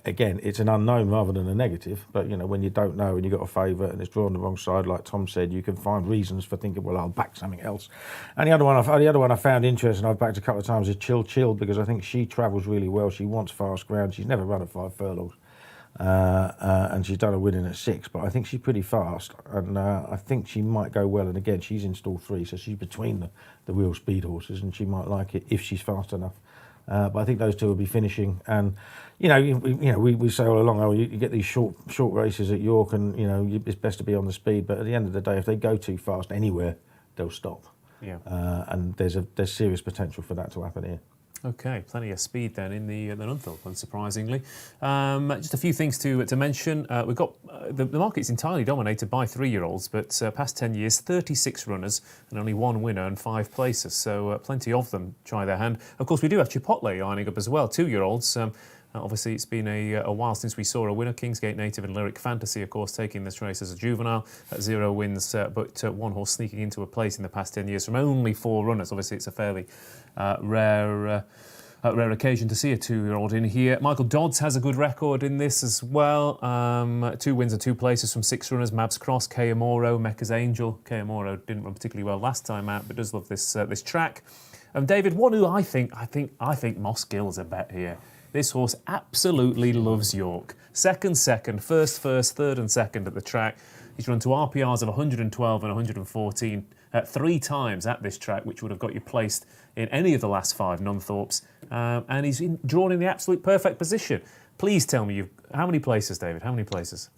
Again, it's an unknown rather than a negative, but when you don't know and you've got a favourite and it's drawn the wrong side, like Tom said, you can find reasons for thinking, well, I'll back something else. And the other one I found interesting, I've backed a couple of times, is Chilled, because I think she travels really well. She wants fast ground. She's never run at 5 furlongs, and she's done a winning at 6, but I think she's pretty fast, and I think she might go well. And again, she's in stall 3, so she's between the real speed horses, and she might like it if she's fast enough. But I think those two will be finishing, and we say all along, you get these short races at York, and it's best to be on the speed. But at the end of the day, if they go too fast anywhere, they'll stop. And there's serious potential for that to happen here. Okay, plenty of speed then in the Nunthorpe, unsurprisingly. Just a few things to mention. We've got the market's entirely dominated by 3-year-olds, but past 10 years, 36 runners and only 1 winner and 5 places. So plenty of them try their hand. Of course, we do have Chipotle ironing up as well, 2-year-olds. Obviously, it's been a while since we saw a winner. Kingsgate Native and Lyric Fantasy, of course, taking this race as a juvenile at 0 wins, but 1 horse sneaking into a place in the past 10 years from only 4 runners. Obviously, it's a fairly rare occasion to see a 2-year-old in here. Michael Dodds has a good record in this as well. 2 wins and 2 places from 6 runners. Mabs Cross, Kayamoro, Mecca's Angel. Kayamoro didn't run particularly well last time out, but does love this track. David, one who I think Moss Gill's a bet here. This horse absolutely loves York. Second, first, third and second at the track. He's run to RPRs of 112 and 114 3 times at this track, which would have got you placed in any of the last 5 Nunthorpes. And he's drawn in the absolute perfect position. Please tell me, how many places, David? How many places?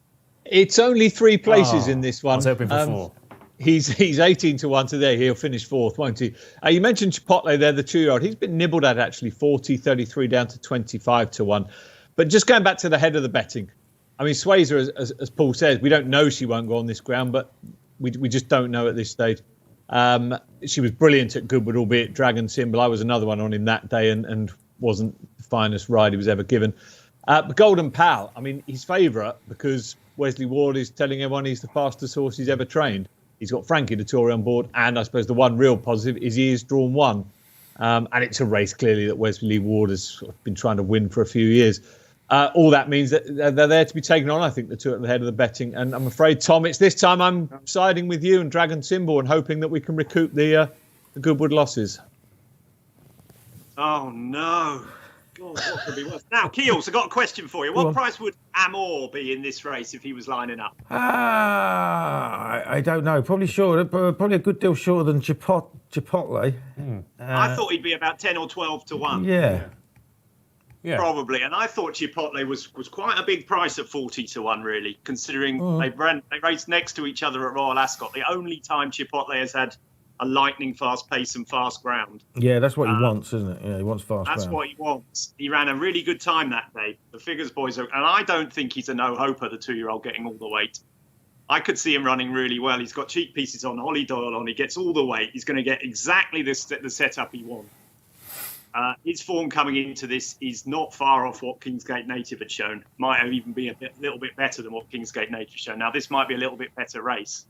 It's only 3 places in this one. I was hoping for 4. He's 18 to 1 today. He'll finish 4th, won't he? You mentioned Chipotle there, the 2-year-old. He's been nibbled at actually 40, 33 down to 25 to 1. But just going back to the head of the betting, I mean, Sueza, as Paul says, we don't know she won't go on this ground, but we just don't know at this stage. She was brilliant at Goodwood, albeit Dragon Symbol. I was another one on him that day and wasn't the finest ride he was ever given. But Golden Pal, I mean, he's favourite because Wesley Ward is telling everyone he's the fastest horse he's ever trained. He's got Frankie Dettori on board, and I suppose the one real positive is he is drawn 1. And it's a race clearly that Wesley Ward has sort of been trying to win for a few years. All that means that they're there to be taken on, I think, the two at the head of the betting. And I'm afraid, Tom, it's this time I'm siding with you and Dragon Symbol and hoping that we can recoup the Goodwood losses. Oh, no. God, what could be worse? Now, Keels, I've got a question for you. What price would Amor be in this race if he was lining up? I don't know. Probably shorter, but probably a good deal shorter than Chipotle. I thought he'd be about 10 or 12 to 1. Yeah. Probably. And I thought Chipotle was quite a big price at 40 to 1, really, considering they raced next to each other at Royal Ascot. The only time Chipotle has had a lightning fast pace and fast ground. Yeah, that's what he wants, isn't it? Yeah, he wants fast ground. That's what he wants. He ran a really good time that day. The figures boys are, and I don't think he's a no-hoper, the 2-year-old getting all the weight. I could see him running really well. He's got cheek pieces on, Holly Doyle on. He gets all the weight. He's going to get exactly the setup he wants. His form coming into this is not far off what Kingsgate Native had shown. Might even be a little bit better than what Kingsgate Native showed. Now, this might be a little bit better race.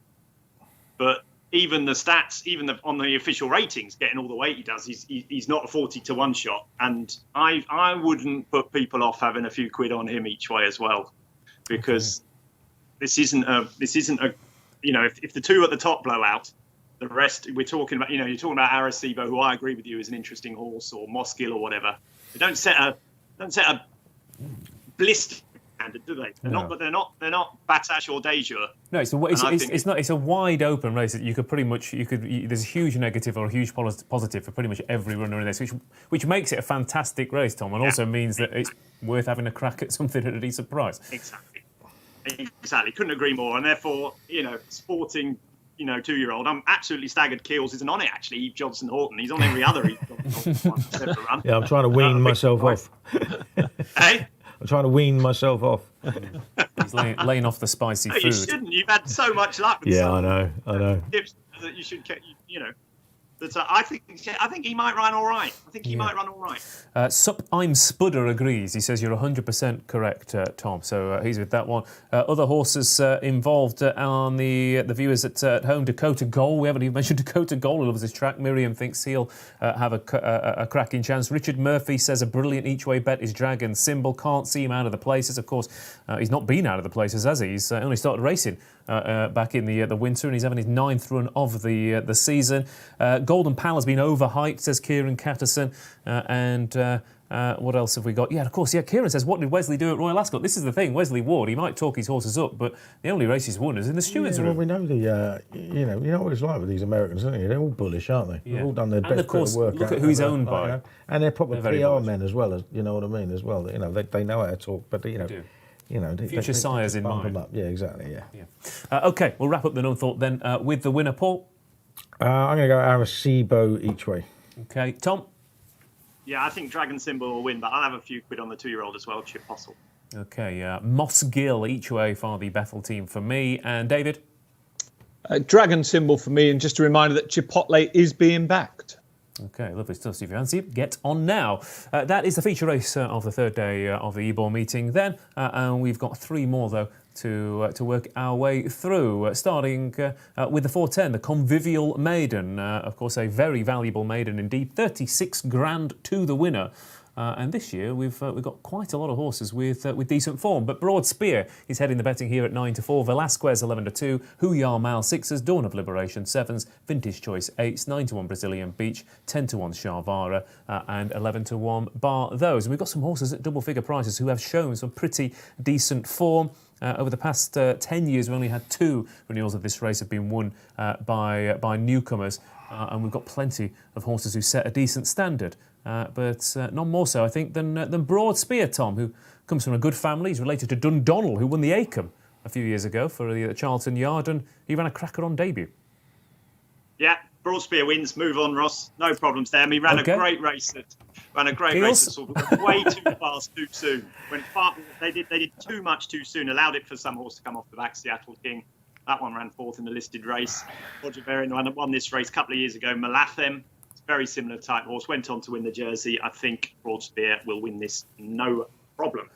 But even the stats, on the official ratings, getting all the weight he does, he's not a 40 to 1 shot. And I wouldn't put people off having a few quid on him each way as well. Because this isn't a if the two at the top blow out, the rest we're talking about, you're talking about Arecibo, who I agree with you is an interesting horse, or Moskill or whatever. They don't set a blister standard, do they? They're not Batash or Dejur. No, it's a wide open race that you could pretty much there's a huge negative or a huge positive for pretty much every runner in this, which makes it a fantastic race, Tom, and also means that it's worth having a crack at something at a decent price. Exactly. Couldn't agree more. And therefore, sporting 2-year-old. I'm absolutely staggered. Keels isn't on it, actually. Eve Johnson Horton. He's on every other Eve Johnson Horton run. Yeah, I'm trying to wean myself off. Hey? I'm trying to wean myself off. He's laying off the spicy food. You shouldn't. You've had so much luck with I know. Tips that you should, But I think he might run all right. I'm Spudder agrees. He says you're 100% correct, Tom. So he's with that one. Other horses involved on the viewers at home. Dakota Goal. We haven't even mentioned Dakota Goal. He loves this track. Miriam thinks he'll have a cracking chance. Richard Murphy says a brilliant each-way bet is Dragon Symbol. Can't see him out of the places. Of course, he's not been out of the places, has he? He's only started racing back in the winter, and he's having his 9th run of the season. Golden Pal has been overhyped, says Kieran Catterson. And what else have we got? Yeah, of course, Kieran says, what did Wesley do at Royal Ascot? This is the thing, Wesley Ward, he might talk his horses up, but the only race he's won is in the stewards' room. Well, we know you know what it's like with these Americans, don't you? They're all bullish, aren't they? Yeah. They've all done their best of course, work. Look at who he's owned by. And they're proper They're PR men as well, you know what I mean, as well. They know how to talk, but They do. Future sires in mind. Yeah, exactly, yeah. OK, we'll wrap up the Nunthorpe then with the winner, Paul. I'm going to go Arecibo each way. OK, Tom? Yeah, I think Dragon Symbol will win, but I'll have a few quid on the 2-year-old as well, Chip Postle. OK, Moss Gill each way for the Bethel team for me. And David? Dragon Symbol for me, and just a reminder that Chipotle is being backed. OK, lovely stuff. So if you fancy it, get on now. That is the feature race of the third day of the Ebor meeting then. And we've got 3 more, though, to work our way through, starting with the 410, the Convivial Maiden. Of course, a very valuable maiden indeed. 36 grand to the winner. And this year we've got quite a lot of horses with decent form. But Broad Spear is heading the betting here at 9 to 4. Velasquez 11 to 2. Huyar Mal 6s. Dawn of Liberation 7s. Vintage Choice 8s. 9 to 1 Brazilian Beach. 10 to 1 Sharvara and 11 to 1 Bar Those. And we've got some horses at double figure prices who have shown some pretty decent form. Over the past 10 years, we've only had 2 renewals of this race have been won by newcomers. And we've got plenty of horses who set a decent standard. But none more so, I think, than Broad Spear, Tom, who comes from a good family. He's related to Dundonnell, who won the Acomb a few years ago for the Charlton Yard, and he ran a cracker on debut. Yeah, Broad Spear wins. Move on, Ross. No problems there. He ran a great race at sort of way too fast, too soon. They did too much too soon. Allowed it for some horse to come off the back. Seattle King. That one ran 4th in the listed race. Roger Varian won this race a couple of years ago. Malathem. Very similar type horse, went on to win the Jersey. I think Broad Spear will win this, no problem.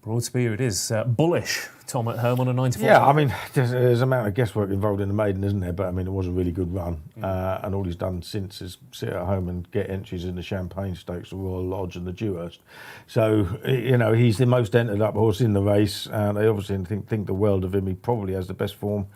Broadspear it is. Bullish, Tom, at home on a 9-4. Yeah, I mean, there's an amount of guesswork involved in the maiden, isn't there? But I mean, it was a really good run. And all he's done since is sit at home and get entries in the Champagne Stakes, the Royal Lodge and the Dewhurst. So, you know, he's the most entered up horse in the race. And they obviously think the world of him. He probably has the best form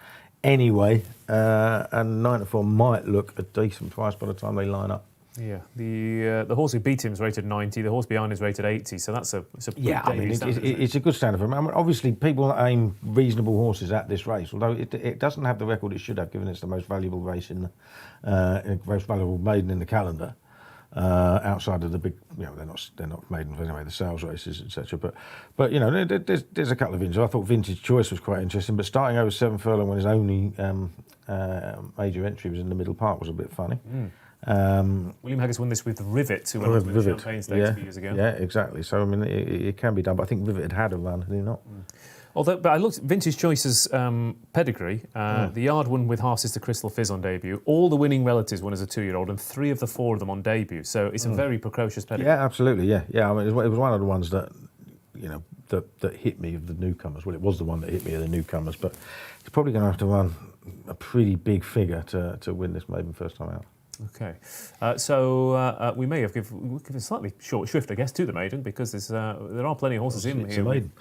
anyway. And 9-4 might look a decent price by the time they line up. Yeah, the horse who beat him is rated 90. The horse behind is rated 80. So it's a yeah. I mean, standard, it's a good standard for him. I mean, obviously, people aim reasonable horses at this race, although it doesn't have the record it should have, given it's the most valuable race in the most valuable maiden in the calendar. Outside of the big, you know, they're not maidens anyway, the sales races, etc. But you know, there's a couple of vintages. I thought Vintage Choice was quite interesting, but starting over 7 furlong when his only major entry was in the Middle Park was a bit funny. William Haggas won this with Rivet, who went to the Champagne Stakes a few years ago. Yeah, exactly. So I mean, it can be done, but I think Rivet had a run, had he not? But I looked at Vintage Choice's pedigree. The yard won with Half Sister Crystal Fizz on debut. All the winning relatives won as a 2-year-old, and 3 of the 4 of them on debut. So it's a very precocious pedigree. Yeah, absolutely. Yeah. I mean, it was one of the ones that, you know, that hit me of the newcomers. Well, it was the one that hit me of the newcomers, but he's probably going to have to run a pretty big figure to win this maiden first time out. Okay, so we may have given a slightly short shrift, I guess, to the maiden, because there are plenty of horses in it's here. A maiden.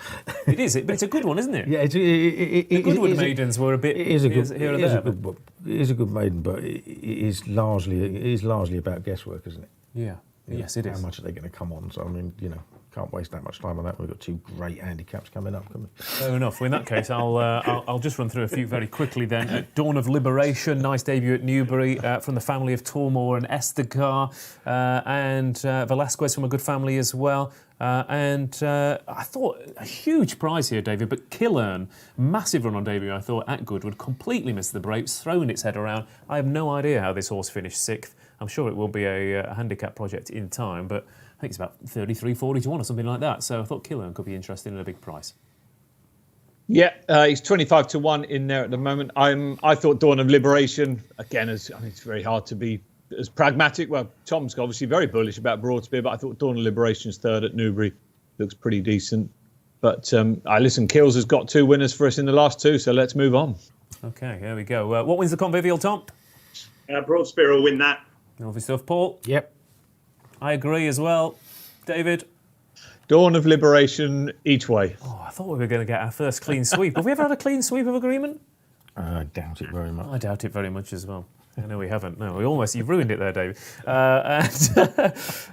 It is, but it's a good one, isn't it? Yeah, the Goodwood maidens were a bit here and there. It is a good maiden, but it is largely about guesswork, isn't it? Yeah. Yes, it is. How much are they going to come on? So I mean, you know, can't waste that much time on that. We've got 2 great handicaps coming up. Fair enough. Well, in that case, I'll just run through a few very quickly then. Dawn of Liberation, nice debut at Newbury from the family of Tormore and Estegar, and Velasquez from a good family as well. And I thought a huge prize here, David, but Killern, massive run on debut, I thought, at Goodwood, completely missed the brakes, throwing its head around. I have no idea how this horse finished 6th. I'm sure it will be a handicap project in time, but I think it's about 33-40 to 1 or something like that. So I thought Killern could be interesting at a big price. Yeah, he's 25 to 1 in there at the moment. I thought Dawn of Liberation, again, it's very hard to be as pragmatic. Well, Tom's obviously very bullish about Broadspear, but I thought Dawn of Liberation's 3rd at Newbury looks pretty decent. But Kills has got 2 winners for us in the last 2, so let's move on. Okay, here we go. What wins the Convivial, Tom? Broadspear will win that. Lovely stuff, Paul. Yep. I agree as well. David? Dawn of Liberation each way. Oh, I thought we were going to get our first clean sweep. Have we ever had a clean sweep of agreement? I doubt it very much. I doubt it very much as well. No, we haven't. No, you've ruined it there, David. And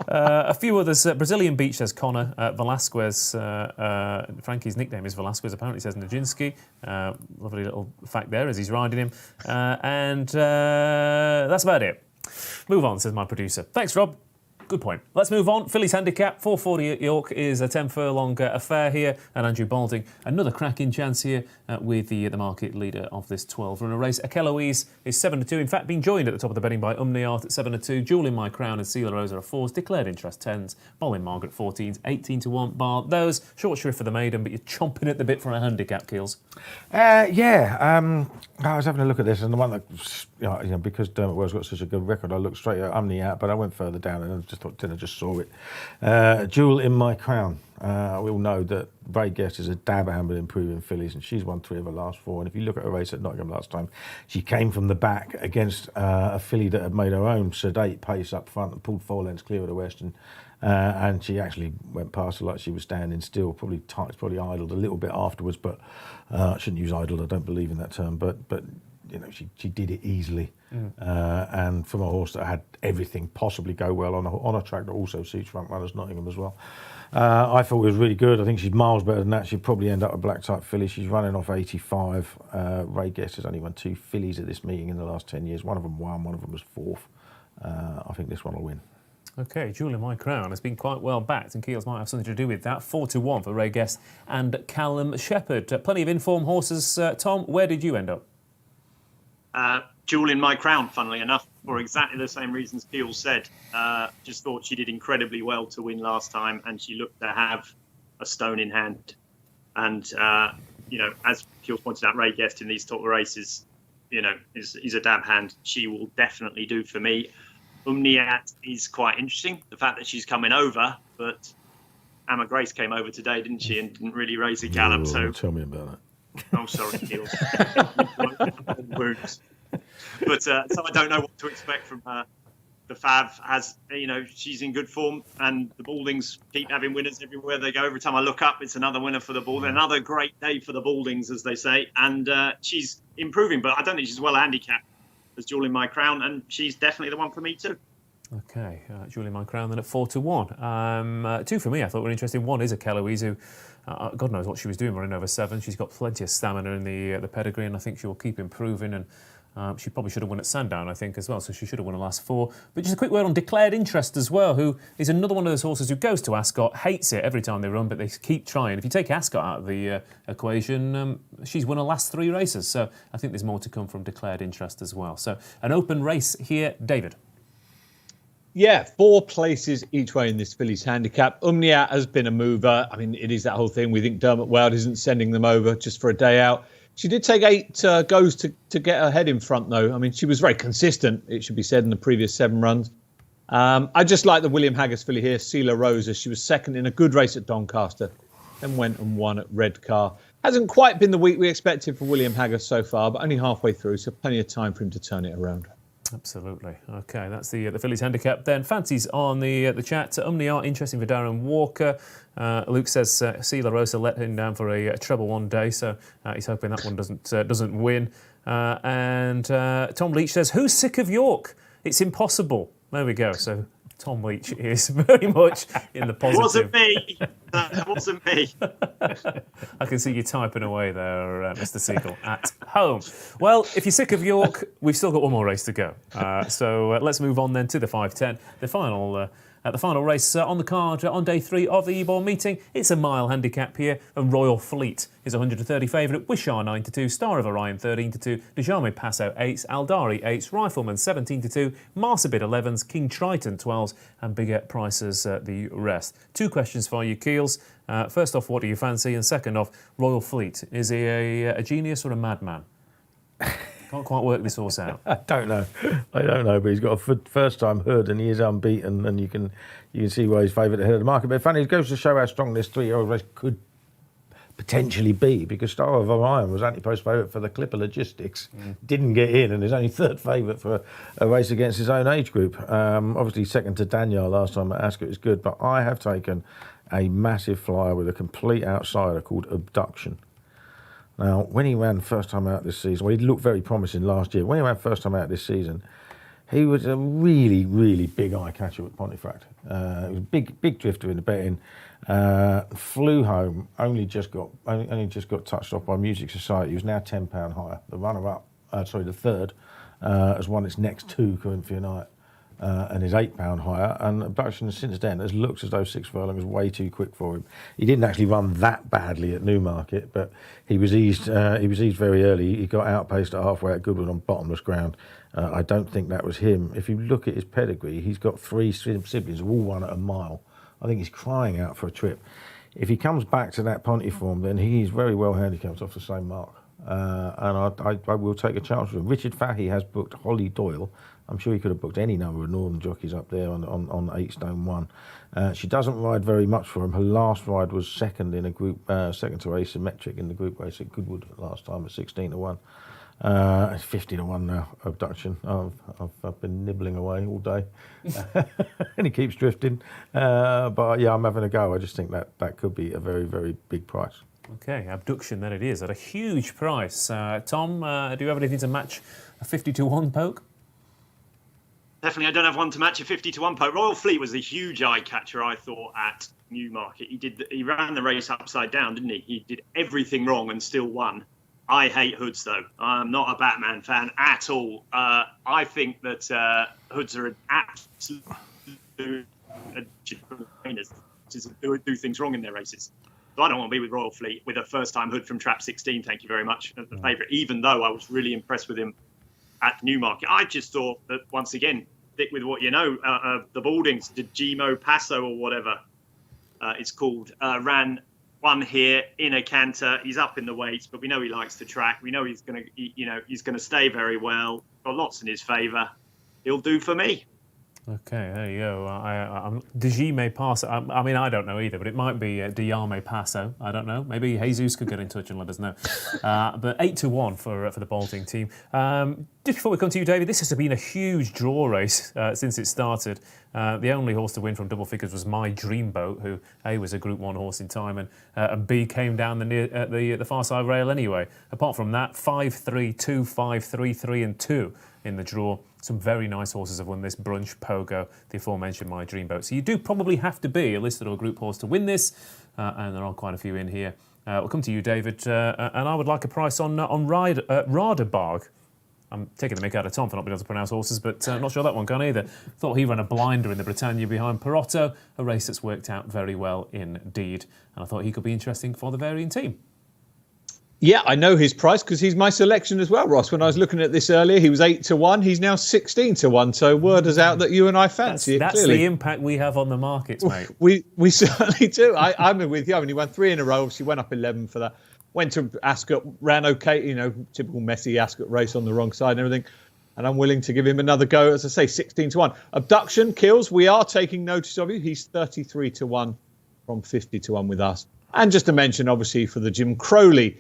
a few others. Brazilian Beach says Connor. Velasquez. Frankie's nickname is Velasquez, apparently says Nijinsky. Lovely little fact there as he's riding him. And that's about it. Move on, says my producer. Thanks, Rob. Good point. Let's move on. Fillies handicap, 440 at York is a 10 furlong affair here. And Andrew Balding, another cracking chance here with the market leader of this 12-runner race. Kealy is 7-2. In fact, being joined at the top of the betting by Umniart at 7-2. Jewel in My Crown and Seal Rosa are 4s. Declared interest 10s. Bolin Margaret 14s. 18 to 1. Bar those. Short shrift for the maiden, but you're chomping at the bit for a handicap, Keels. I was having a look at this, and the one that, because Dermot Wells got such a good record, I looked straight at Umniart, but I went further down and I just saw it. Jewel in My Crown. We all know that Ray Guest is a dab hand at improving fillies, and she's won 3 of her last 4. And if you look at her race at Nottingham last time, she came from the back against a filly that had made her own sedate pace up front and pulled 4 lengths clear of the Western. And she actually went past her like she was standing still. Probably idled a little bit afterwards, but I shouldn't use idled. I don't believe in that term. But you know, she did it easily, and from a horse that had everything possibly go well on a track that also suits front runners, Nottingham as well. I thought it was really good. I think she's miles better than that. She'd probably end up a black type filly. She's running off 85. Ray Guest has only won 2 fillies at this meeting in the last 10 years. One of them won, one of them was 4th. I think this one will win. Okay, Jewel in My Crown has been quite well backed, and Keels might have something to do with that. 4-1 for Ray Guest and Callum Shepherd. Plenty of informed horses. Tom, where did you end up? Jewel in My Crown, funnily enough, for exactly the same reasons Keel said. Just thought she did incredibly well to win last time, and she looked to have a stone in hand. And, as Keel pointed out, Ray Guest in these top races, is a dab hand. She will definitely do for me. Umniat is quite interesting, the fact that she's coming over, but Emma Grace came over today, didn't she, and didn't really raise a gallop. So tell me about that. Oh, sorry, Keels. But so I don't know what to expect from her. The Fav has, she's in good form, and the Baldings keep having winners everywhere they go. Every time I look up, it's another winner for the Baldings. Another great day for the Baldings, as they say. And she's improving, but I don't think she's as well handicapped as Jewel in My Crown, and she's definitely the one for me too. Okay, Jewel in My Crown then at 4-1. Two for me, I thought were interesting. One is a Kealy, who, God knows what she was doing running over 7. She's got plenty of stamina in the pedigree, and I think she'll keep improving. And she probably should have won at Sandown, I think, as well, so she should have won the last 4. But just a quick word on Declared Interest as well, who is another one of those horses who goes to Ascot, hates it every time they run, but they keep trying. If you take Ascot out of the equation, she's won her last 3 races, so I think there's more to come from Declared Interest as well. So an open race here, David. Yeah, 4 places each way in this Fillies handicap. Umniat has been a mover. I mean, it is that whole thing. We think Dermot Wild isn't sending them over just for a day out. She did take 8 goes to get her head in front, though. I mean, she was very consistent, it should be said, in the previous 7 runs. I just like the William Haggas filly here, Sela Rosa. She was second in a good race at Doncaster, then went and won at Redcar. Hasn't quite been the week we expected for William Haggas so far, but only halfway through, so plenty of time for him to turn it around. Absolutely. Okay, that's the Fillies handicap. Then fancies on the chat. Umniat, interesting for Darren Walker. Luke says Sela Rosa let him down for a treble one day, so he's hoping that one doesn't win. And Tom Leach says, "Who's sick of York? It's impossible." There we go. So Tom Leach is very much in the positive. Wasn't me. That wasn't me. I can see you typing away there, Mr. Segal, at home. Well, if you're sick of York, we've still got one more race to go. So let's move on then to the 5:10, the final race on the card on day 3 of the Ebor meeting. It's a mile handicap here, and Royal Fleet is 130 favourite, Wishar 9-2, Star of Orion 13-2, Dejame Passo 8s, Aldari 8s, Rifleman 17-2, Marsabid 11s, King Triton 12s, and bigger prices the rest. 2 questions for you, Keels. First off, what do you fancy? And second off, Royal Fleet. Is he a genius or a madman? Can't quite work this horse out. I don't know, but he's got a first-time hood and he is unbeaten, and you can see why he's favoured ahead of the market. But funny, it goes to show how strong this 3-year-old race could potentially be, because Star of Orion was anti-post favourite for the Clipper Logistics, didn't get in, and is only 3rd favourite for a race against his own age group. Obviously second to Daniel last time at Ascot is good, but I have taken a massive flyer with a complete outsider called Abduction. Now, when he ran first time out this season, well, he looked very promising last year. When he ran first time out this season, he was a really, really big eye catcher at Pontefract. He was a big drifter in the betting. Flew home, only just got touched off by Music Society. He was now £10 higher. The runner-up, the third, has won its next 2 Corinthia night. And is £8 higher, and Abduction since then has looked as though 6 furlong was way too quick for him. He didn't actually run that badly at Newmarket, but he was eased very early. He got outpaced at halfway at Goodwood on bottomless ground. I don't think that was him. If you look at his pedigree, he's got 3 siblings who all won at a mile. I think he's crying out for a trip. If he comes back to that Ponty form, then he's very well handicapped off the same mark. And I will take a chance with him. Richard Fahey has booked Holly Doyle. I'm sure he could have booked any number of Northern jockeys up there on 8 stone 1. She doesn't ride very much for him. Her last ride was second in a group, second to asymmetric in the group race at Goodwood last time at 16-1. It's 50-1 now, Abduction. I've been nibbling away all day. And he keeps drifting. But yeah, I'm having a go. I just think that could be a very, very big price. Okay, Abduction then it is at a huge price. Tom, do you have anything to match a 50-1 poke? Definitely, I don't have one to match a 50-1 poke. Royal Fleet was a huge eye catcher, I thought, at Newmarket. He ran the race upside down, didn't he? He did everything wrong and still won. I hate hoods, though. I'm not a Batman fan at all. I think that hoods are an absolute do things wrong in their races. So I don't want to be with Royal Fleet with a first-time hood from Trap 16. Thank you very much. The favourite, even though I was really impressed with him at Newmarket. I just thought that, once again, stick with what you know, the Baldings, the Gimo Passo or whatever it's called, ran one here in a canter. He's up in the weights, but we know he likes to track. We know he's going to stay very well. Got lots in his favour. He'll do for me. Okay, there you go. Digi may pass. I mean, I don't know either, but it might be Diame Passo. I don't know. Maybe Jesus could get in touch and let us know. But 8-1 for the Bolting team. Just before we come to you, David, this has been a huge draw race since it started. The only horse to win from double figures was My Dreamboat, who A was a Group 1 horse in time, and B came down the far side rail anyway. Apart from that, 5-3, 2-5, 3-3 and 2 in the draw. Some very nice horses have won this. Brunch, Pogo, the aforementioned My Dreamboat. So you do probably have to be a listed or group horse to win this, and there are quite a few in here. We'll come to you, David, and I would like a price on Raderbarg. I'm taking the mick out of Tom for not being able to pronounce horses, but I'm not sure that one can either. Thought he ran a blinder in the Britannia behind Perotto, a race that's worked out very well indeed. And I thought he could be interesting for the Varian team. Yeah, I know his price because he's my selection as well, Ross. When I was looking at this earlier, he was 8-1. He's now 16-1. So word is out that you and I fancy it. That's clearly the impact we have on the markets, mate. We certainly do. I'm with you. I mean, he won 3 in a row. Obviously, went up 11 for that. Went to Ascot, ran okay. You know, typical messy Ascot race on the wrong side and everything. And I'm willing to give him another go. As I say, 16-1. Abduction kills. We are taking notice of you. He's 33-1 from 50-1 with us. And just to mention, obviously, for the Jim Crowley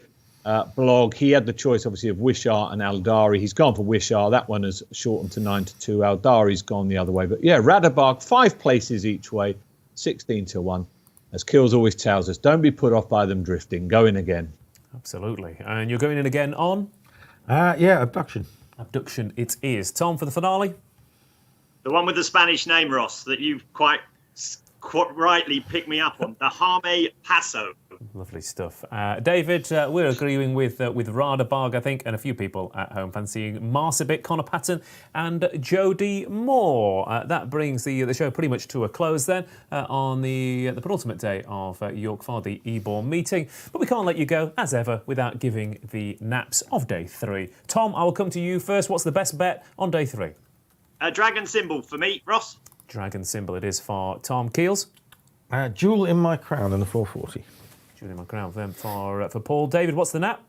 blog, he had the choice, obviously, of Wishart and Aldari. He's gone for Wishart. That one has shortened to 9-2. Aldari's gone the other way. But yeah, Raderbarg, 5 places each way, 16-1. As Kills always tells us, don't be put off by them drifting. Go in again. Absolutely. And you're going in again on? Yeah, Abduction. Abduction it is. Tom, for the finale? The one with the Spanish name, Ross, that you quite rightly picked me up on. The Jame Passo. Lovely stuff. David, we're agreeing with Raderbarg, I think, and a few people at home fancying Marsabit, Connor Patton and Jodie Moore. That brings the show pretty much to a close then on the penultimate day of York Farr, the Ebor meeting. But we can't let you go, as ever, without giving the naps of day 3. Tom, I will come to you first. What's the best bet on day 3? Dragon Symbol for me, Ross. Dragon Symbol it is for Tom. Keels? Jewel in My Crown and the 440. Jewel in My Crown for them for Paul. David, what's the nap?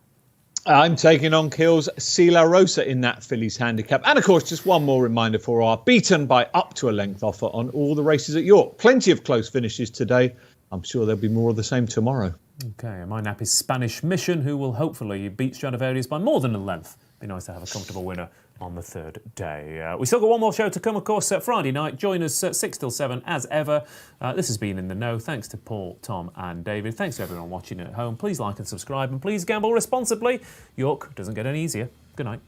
I'm taking on Kills Sila Rosa in that Fillies handicap. And of course, just one more reminder for our beaten by up to a length offer on all the races at York. Plenty of close finishes today. I'm sure there'll be more of the same tomorrow. Okay, my nap is Spanish Mission, who will hopefully beat Stradivarius by more than a length. Be nice to have a comfortable winner on the 3rd day. We still got one more show to come, of course, Friday night. Join us 6 till 7 as ever. This has been In the Know. Thanks to Paul, Tom and David. Thanks to everyone watching at home. Please like and subscribe and please gamble responsibly. York doesn't get any easier. Good night.